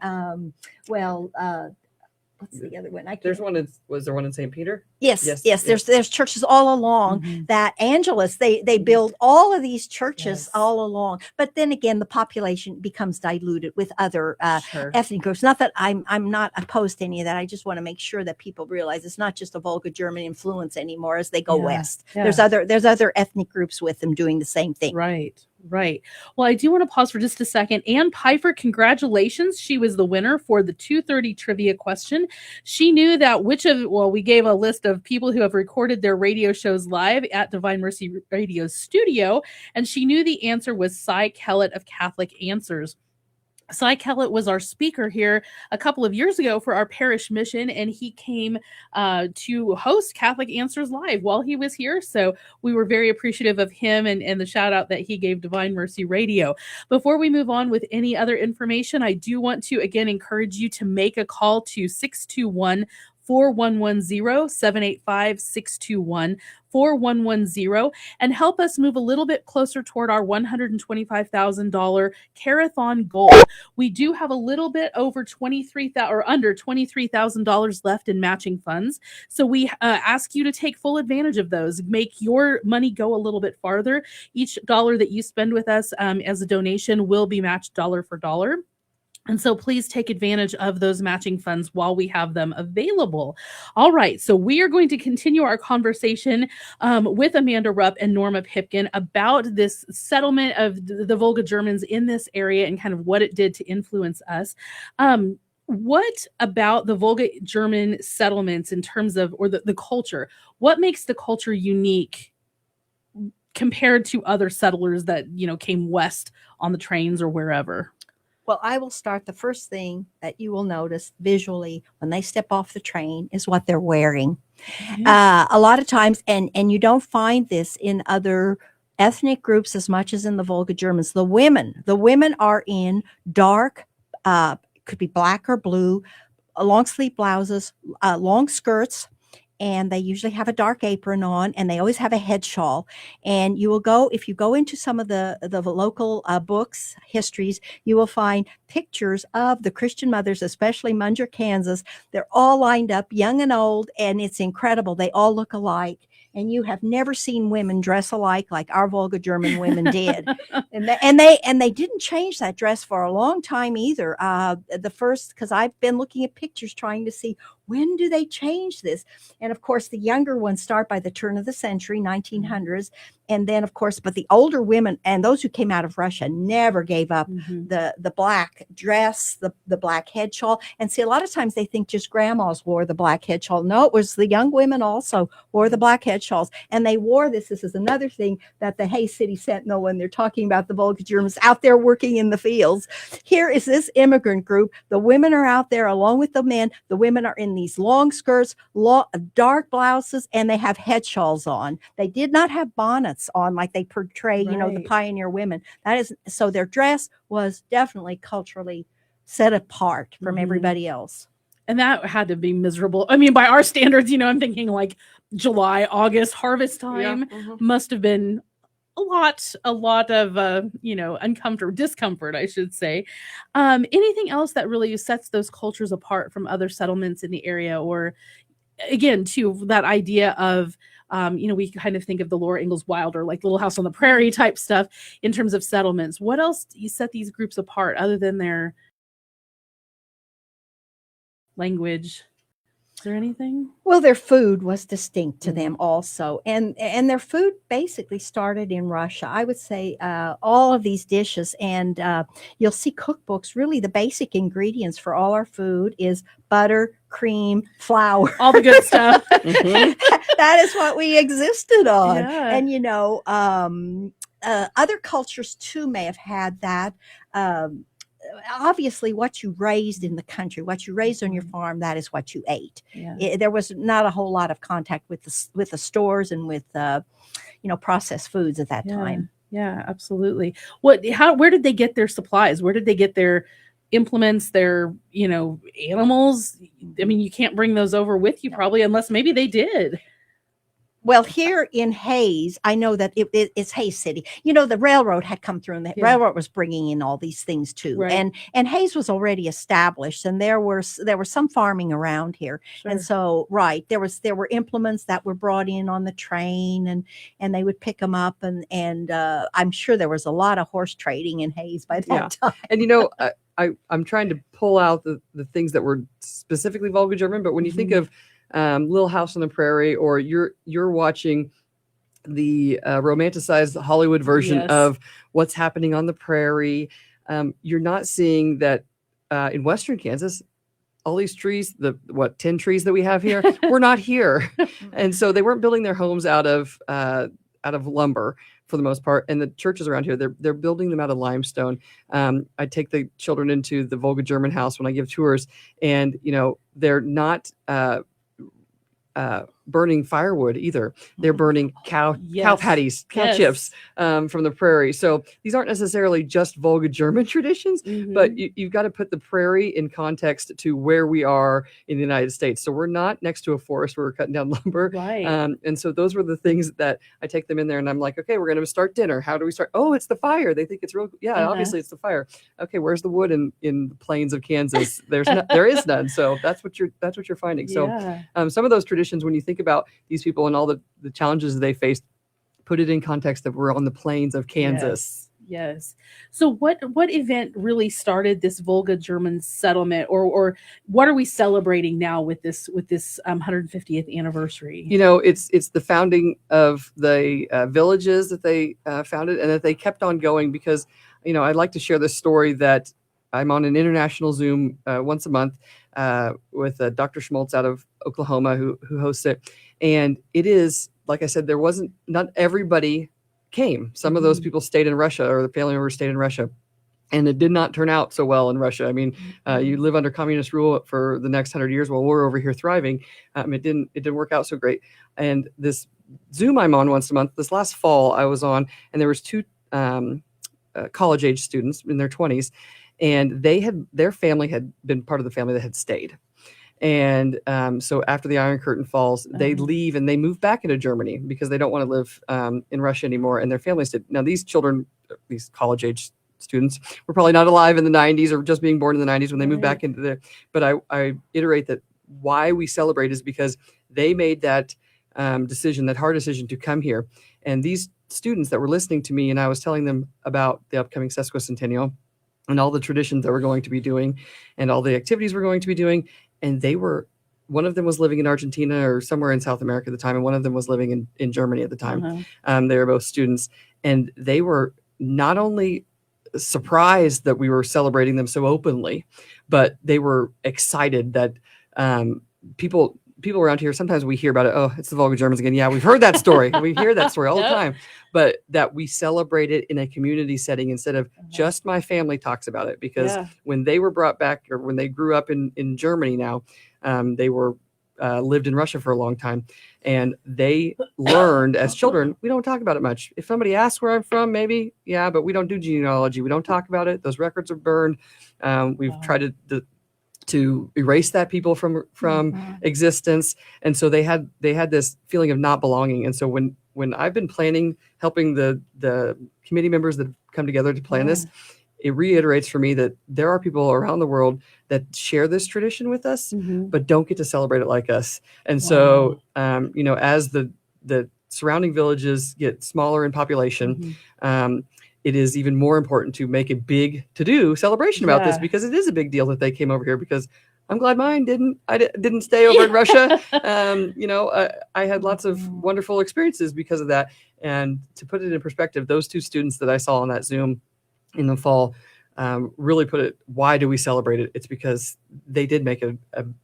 Speaker 3: what's the other one?
Speaker 2: There's one. Was there one in St. Peter?
Speaker 3: Yes. There's churches all along that Angelus. They build all of these churches all along. But then again, the population becomes diluted with other ethnic groups. Not that I'm not opposed to any of that. I just want to make sure that people realize it's not just a Volga German influence anymore as they go west. There's other ethnic groups with them doing the same thing.
Speaker 1: Right. Well, I do want to pause for just a second. Ann Pfeiffer, congratulations. She was the winner for the 2:30 trivia question. She knew that we gave a list of people who have recorded their radio shows live at Divine Mercy Radio Studio, and she knew the answer was Cy Kellett of Catholic Answers. Cy Kellett was our speaker here a couple of years ago for our parish mission, and he came to host Catholic Answers Live while he was here. So we were very appreciative of him and the shout out that he gave Divine Mercy Radio. Before we move on with any other information, I do want to again encourage you to make a call to 621-4110, 785-621-4110, and help us move a little bit closer toward our $125,000 Carathon goal. We do have a little bit over under $23,000 left in matching funds. So we ask you to take full advantage of those. Make your money go a little bit farther. Each dollar that you spend with us as a donation will be matched dollar for dollar. And so please take advantage of those matching funds while we have them available. All right, so we are going to continue our conversation with Amanda Rupp and Norma Pipkin about this settlement of the Volga Germans in this area and kind of what it did to influence us. What about the Volga German settlements in terms of, or the culture, what makes the culture unique compared to other settlers that, came west on the trains or wherever?
Speaker 3: Well, I will start. The first thing that you will notice visually when they step off the train is what they're wearing. A lot of times, and you don't find this in other ethnic groups as much as in the Volga Germans. The women are in dark, could be black or blue, long sleeve blouses, long skirts. And they usually have a dark apron on, and they always have a head shawl. And you will go, if you go into some of the local books, histories, you will find pictures of the Christian mothers, especially Munger, Kansas. They're all lined up, young and old, and it's incredible. They all look alike. And you have never seen women dress alike like our Volga German women did. and they didn't change that dress for a long time either. Because I've been looking at pictures trying to see, when do they change this? And of course, the younger ones start by the turn of the century, 1900s. And then, of course, but the older women and those who came out of Russia never gave up the black dress, the black head shawl. And see, a lot of times they think just grandmas wore the black head shawl. No, it was the young women also wore the black head shawls. And they wore this. This is another thing that the Hay City Sentinel, when they're talking about the Volga Germans out there working in the fields, here is this immigrant group. The women are out there along with the men. The women are in these long skirts, dark blouses, and they have head shawls on. They did not have bonnets on like they portray, the pioneer women. That is, so their dress was definitely culturally set apart from everybody else.
Speaker 1: And that had to be miserable. I mean, by our standards, I'm thinking like July, August, harvest time must have been a lot of, discomfort, I should say. Anything else that really sets those cultures apart from other settlements in the area? Or again, too, that idea of, we kind of think of the Laura Ingalls Wilder, like Little House on the Prairie type stuff in terms of settlements. What else do you set these groups apart other than their language? Is there anything?
Speaker 3: Well, their food was distinct to them also. And their food basically started in Russia. I would say all of these dishes, and you'll see cookbooks, really the basic ingredients for all our food is butter, cream, flour.
Speaker 1: All the good stuff.
Speaker 3: That is what we existed on.
Speaker 1: Yeah.
Speaker 3: And, other cultures too may have had that. Obviously, what you raised in the country, what you raised on your farm, that is what you ate. Yeah. There was not a whole lot of contact with the stores and with processed foods at that time.
Speaker 1: Yeah, absolutely. Where did they get their supplies? Where did they get their implements, their animals? I mean, you can't bring those over with you probably, unless maybe they did.
Speaker 3: Well, here in Hayes, I know that it's Hayes City. You know, the railroad had come through, and the railroad was bringing in all these things too.
Speaker 1: Right.
Speaker 3: And Hayes was already established, and there were some farming around here, and so there were implements that were brought in on the train, and they would pick them up, and I'm sure there was a lot of horse trading in Hayes by that time.
Speaker 2: And you know, I'm trying to pull out the things that were specifically Volga German, but when you think of Little House on the Prairie, or you're watching the romanticized Hollywood version of what's happening on the prairie, you're not seeing that in Western Kansas, all these trees, 10 trees that we have here, were not here. And so they weren't building their homes out of lumber for the most part. And the churches around here, they're building them out of limestone. I take the children into the Volga German house when I give tours, and, you know, they're not burning firewood either. They're burning cow patties, cow chips from the prairie. So these aren't necessarily just Volga German traditions, but you've got to put the prairie in context to where we are in the United States. So we're not next to a forest where we're cutting down lumber.
Speaker 1: Right.
Speaker 2: And so those were the things that I take them in there, and I'm like, okay, we're going to start dinner. How do we start? Oh, it's the fire. They think it's real. Yeah, obviously it's the fire. Okay, where's the wood in the plains of Kansas? There is none. So that's what you're finding. So some of those traditions, when you think about these people and all the challenges they faced, put it in context that we're on the plains of Kansas.
Speaker 1: Yes. So what event really started this Volga German settlement, or what are we celebrating now with this 150th anniversary?
Speaker 2: You know, it's the founding of the villages that they founded, and that they kept on going, because, you know, I'd like to share this story that I'm on an international Zoom once a month with Dr. Schmaltz out of Oklahoma who hosts it. And it is, like I said, not everybody came. Some of those people stayed in Russia, or the family members stayed in Russia. And it did not turn out so well in Russia. I mean, you live under communist rule for the next 100 years while we're over here thriving. It didn't work out so great. And this Zoom I'm on once a month, this last fall I was on, and there was two college age students in their 20s. And their family had been part of the family that had stayed. And so after the Iron Curtain falls, they leave and they move back into Germany because they don't want to live in Russia anymore. And their families did. Now, these children, these college age students, were probably not alive in the 90s or just being born in the 90s when they moved back into there. But I iterate that why we celebrate is because they made that decision, that hard decision to come here. And these students that were listening to me, and I was telling them about the upcoming sesquicentennial and all the traditions that we're going to be doing and all the activities we're going to be doing. And one of them was living in Argentina or somewhere in South America at the time, and one of them was living in Germany at the time. They were both students, and they were not only surprised that we were celebrating them so openly, but they were excited that people around here, sometimes we hear about it. Oh, it's the Volga Germans again. Yeah, we've heard that story. We hear that story all the time. But that we celebrate it in a community setting instead of just my family talks about it. Because when they were brought back, or when they grew up in Germany now, they were lived in Russia for a long time. And they learned as children, we don't talk about it much. If somebody asks where I'm from, maybe, yeah, but we don't do genealogy. We don't talk about it. Those records are burned. We've tried to erase that people from existence. And so they had this feeling of not belonging. And so when I've been helping the committee members that come together to plan this, it reiterates for me that there are people around the world that share this tradition with us, but don't get to celebrate it like us. And so, you know, as the surrounding villages get smaller in population, it is even more important to make a big to-do celebration about this, because it is a big deal that they came over here, because I'm glad mine didn't stay over in Russia. You know, I had lots of wonderful experiences because of that. And to put it in perspective, those two students that I saw on that Zoom in the fall really put it, why do we celebrate it? It's because they did make a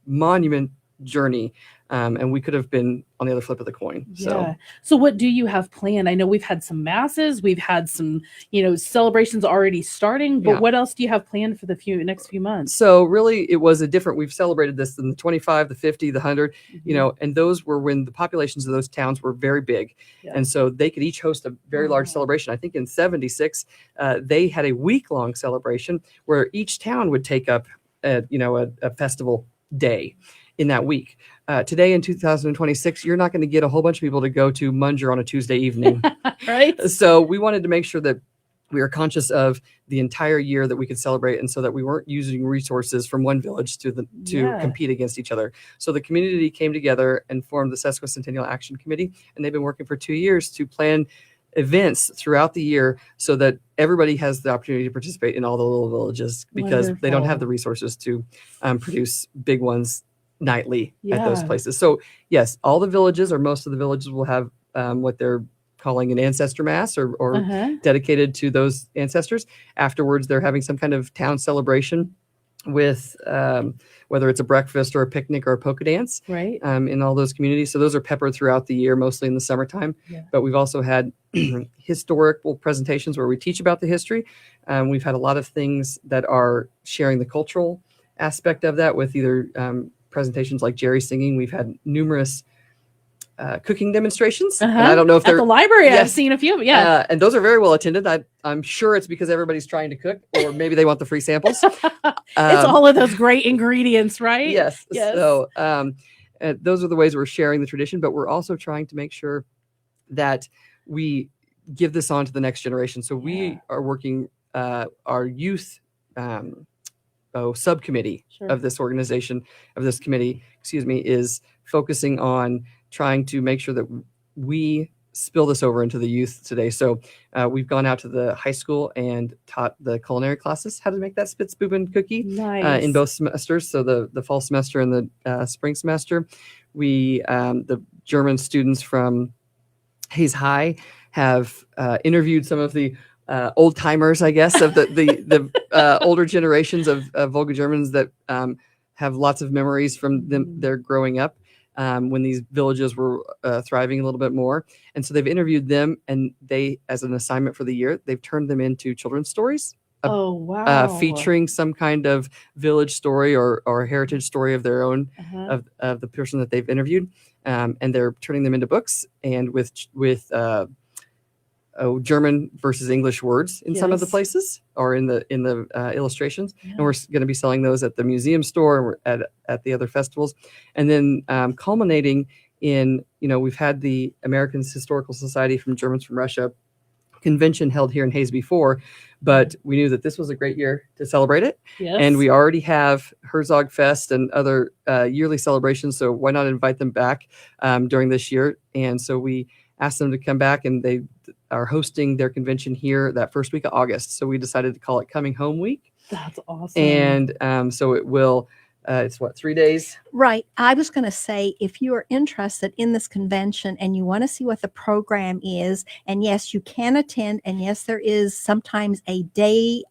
Speaker 2: monument journey, and we could have been on the other flip of the coin.
Speaker 1: So what do you have planned? I know we've had some masses, we've had some, you know, celebrations already starting, but what else do you have planned for the next few months?
Speaker 2: So really it was we've celebrated this in the 25, the 50, the 100, you know, and those were when the populations of those towns were very big. And so they could each host a very large celebration. I think in 76, they had a week-long celebration where each town would take up, a festival day. in that week. Today in 2026, you're not going to get a whole bunch of people to go to Munger on a Tuesday evening.
Speaker 1: Right.
Speaker 2: So we wanted to make sure that we are conscious of the entire year that we could celebrate, and so that we weren't using resources from one village to compete against each other. So the community came together and formed the Sesquicentennial Action Committee, and they've been working for 2 years to plan events throughout the year so that everybody has the opportunity to participate in all the little villages, because they don't have the resources to produce big ones nightly at those places. So yes, all the villages, or most of the villages, will have what they're calling an ancestor mass, or dedicated to those ancestors. Afterwards, they're having some kind of town celebration with whether it's a breakfast or a picnic or a polka dance,
Speaker 1: right,
Speaker 2: in all those communities. So those are peppered throughout the year, mostly in the summertime. But we've also had historical presentations where we teach about the history. We've had a lot of things that are sharing the cultural aspect of that, with either presentations like Jerry singing. We've had numerous cooking demonstrations. And I don't know if they're
Speaker 1: at the library. I've seen a few.
Speaker 2: And those are very well attended. I'm sure it's because everybody's trying to cook, or maybe they want the free samples.
Speaker 1: It's all of those great ingredients, right?
Speaker 2: Yes. So those are the ways we're sharing the tradition, but we're also trying to make sure that we give this on to the next generation. So we are working our youth subcommittee of this organization, of this committee, is focusing on trying to make sure that we spill this over into the youth today. So we've gone out to the high school and taught the culinary classes how to make that Spitzbuben cookie in both semesters. So the fall semester and the spring semester. We, the German students from Hayes High, have interviewed some of the old timers, I guess, of the older generations of Volga Germans that have lots of memories from them, their growing up. When these villages were thriving a little bit more. And so they've interviewed them, and they, as an assignment for the year, they've turned them into children's stories. Featuring some kind of village story or heritage story of their own, of the person that they've interviewed. And they're turning them into books, and with German versus English words in some of the places, or in the illustrations. And we're going to be selling those at the museum store, and at the other festivals. And then culminating in, we've had the American Historical Society from Germans from Russia convention held here in Hayes before, but we knew that this was a great year to celebrate it. And we already have Herzog Fest and other yearly celebrations, so why not invite them back during this year? And so we asked them to come back, and they are hosting their convention here that first week of August. So we decided to call it Coming Home Week.
Speaker 1: That's awesome.
Speaker 2: And so it will, it's 3 days?
Speaker 3: Right. I was going to say, if you are interested in this convention and you want to see what the program is, and yes, you can attend, and yes, there is sometimes a day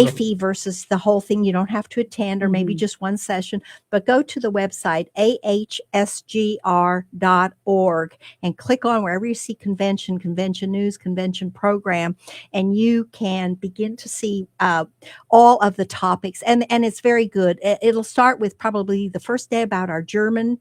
Speaker 3: fee versus the whole thing. You don't have to attend, or maybe just one session, but go to the website ahsgr.org and click on wherever you see convention news, convention program, and you can begin to see all of the topics. And it's very good. It'll start with probably the first day about our Germany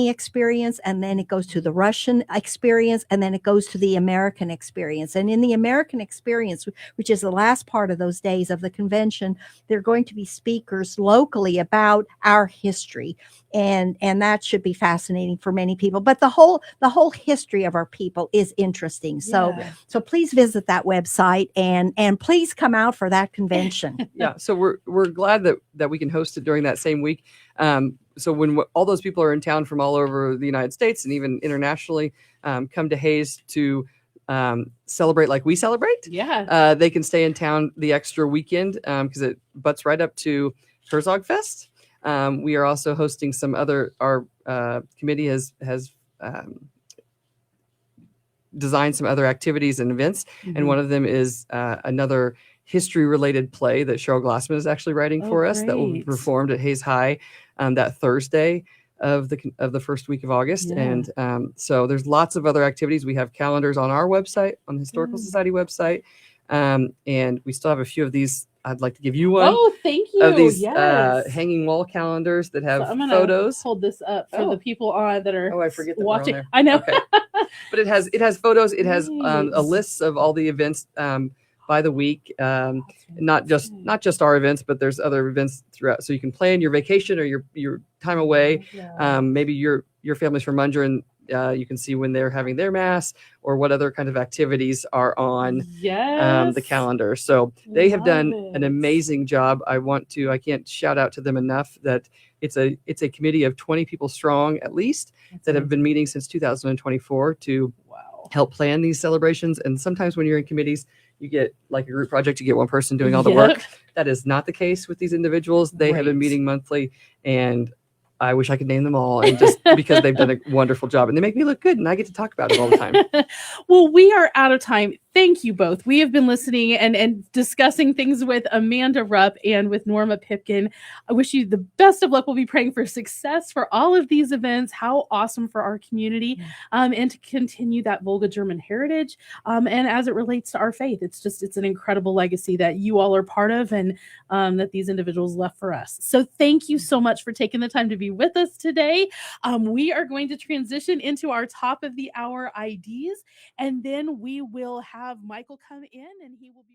Speaker 3: experience, and then it goes to the Russian experience, and then it goes to the American experience. And in the American experience, which is the last part of those days of the convention, there are going to be speakers locally about our history, and that should be fascinating for many people. But the whole history of our people is interesting. So please visit that website, and please come out for that convention.
Speaker 2: So we're glad that we can host it during that same week. So when all those people are in town from all over the United States and even internationally, come to Hayes to celebrate like we celebrate. They can stay in town the extra weekend because it butts right up to Herzog Fest. We are also hosting some other, our committee has designed some other activities and events. And one of them is another history-related play that Cheryl Glassman is actually writing for us that will be performed at Hayes High that Thursday of the first week of August. And so there's lots of other activities. We have calendars on our website, on the Historical Society website. And we still have a few of these. I'd like to give you one.
Speaker 1: Oh, thank you.
Speaker 2: Of these hanging wall calendars that have photos.
Speaker 1: Hold this up for the people that are
Speaker 2: I forget that
Speaker 1: watching. I know.
Speaker 2: Okay. But it has photos. It has a list of all the events by the week. Not just our events, but there's other events throughout. So you can plan your vacation or your time away. Maybe your family's from Munger, and you can see when they're having their mass or what other kind of activities are on the calendar. So they have done an amazing job. I can't shout out to them enough that it's a committee of 20 people strong, at least, that have been meeting since 2024 to help plan these celebrations. And sometimes when you're in committees, you get like a group project, you get one person doing all the work. That is not the case with these individuals. They have been meeting monthly, and I wish I could name them all, and just because they've done a wonderful job and they make me look good and I get to talk about it all the time.
Speaker 1: Well, we are out of time. Thank you both. We have been listening and discussing things with Amanda Rupp and with Norma Pipkin. I wish you the best of luck. We'll be praying for success for all of these events. How awesome for our community, and to continue that Volga German heritage. And as it relates to our faith, it's an incredible legacy that you all are part of, and that these individuals left for us. So thank you so much for taking the time to be with us today. We are going to transition into our top of the hour IDs, and then we will have Michael come in and he will be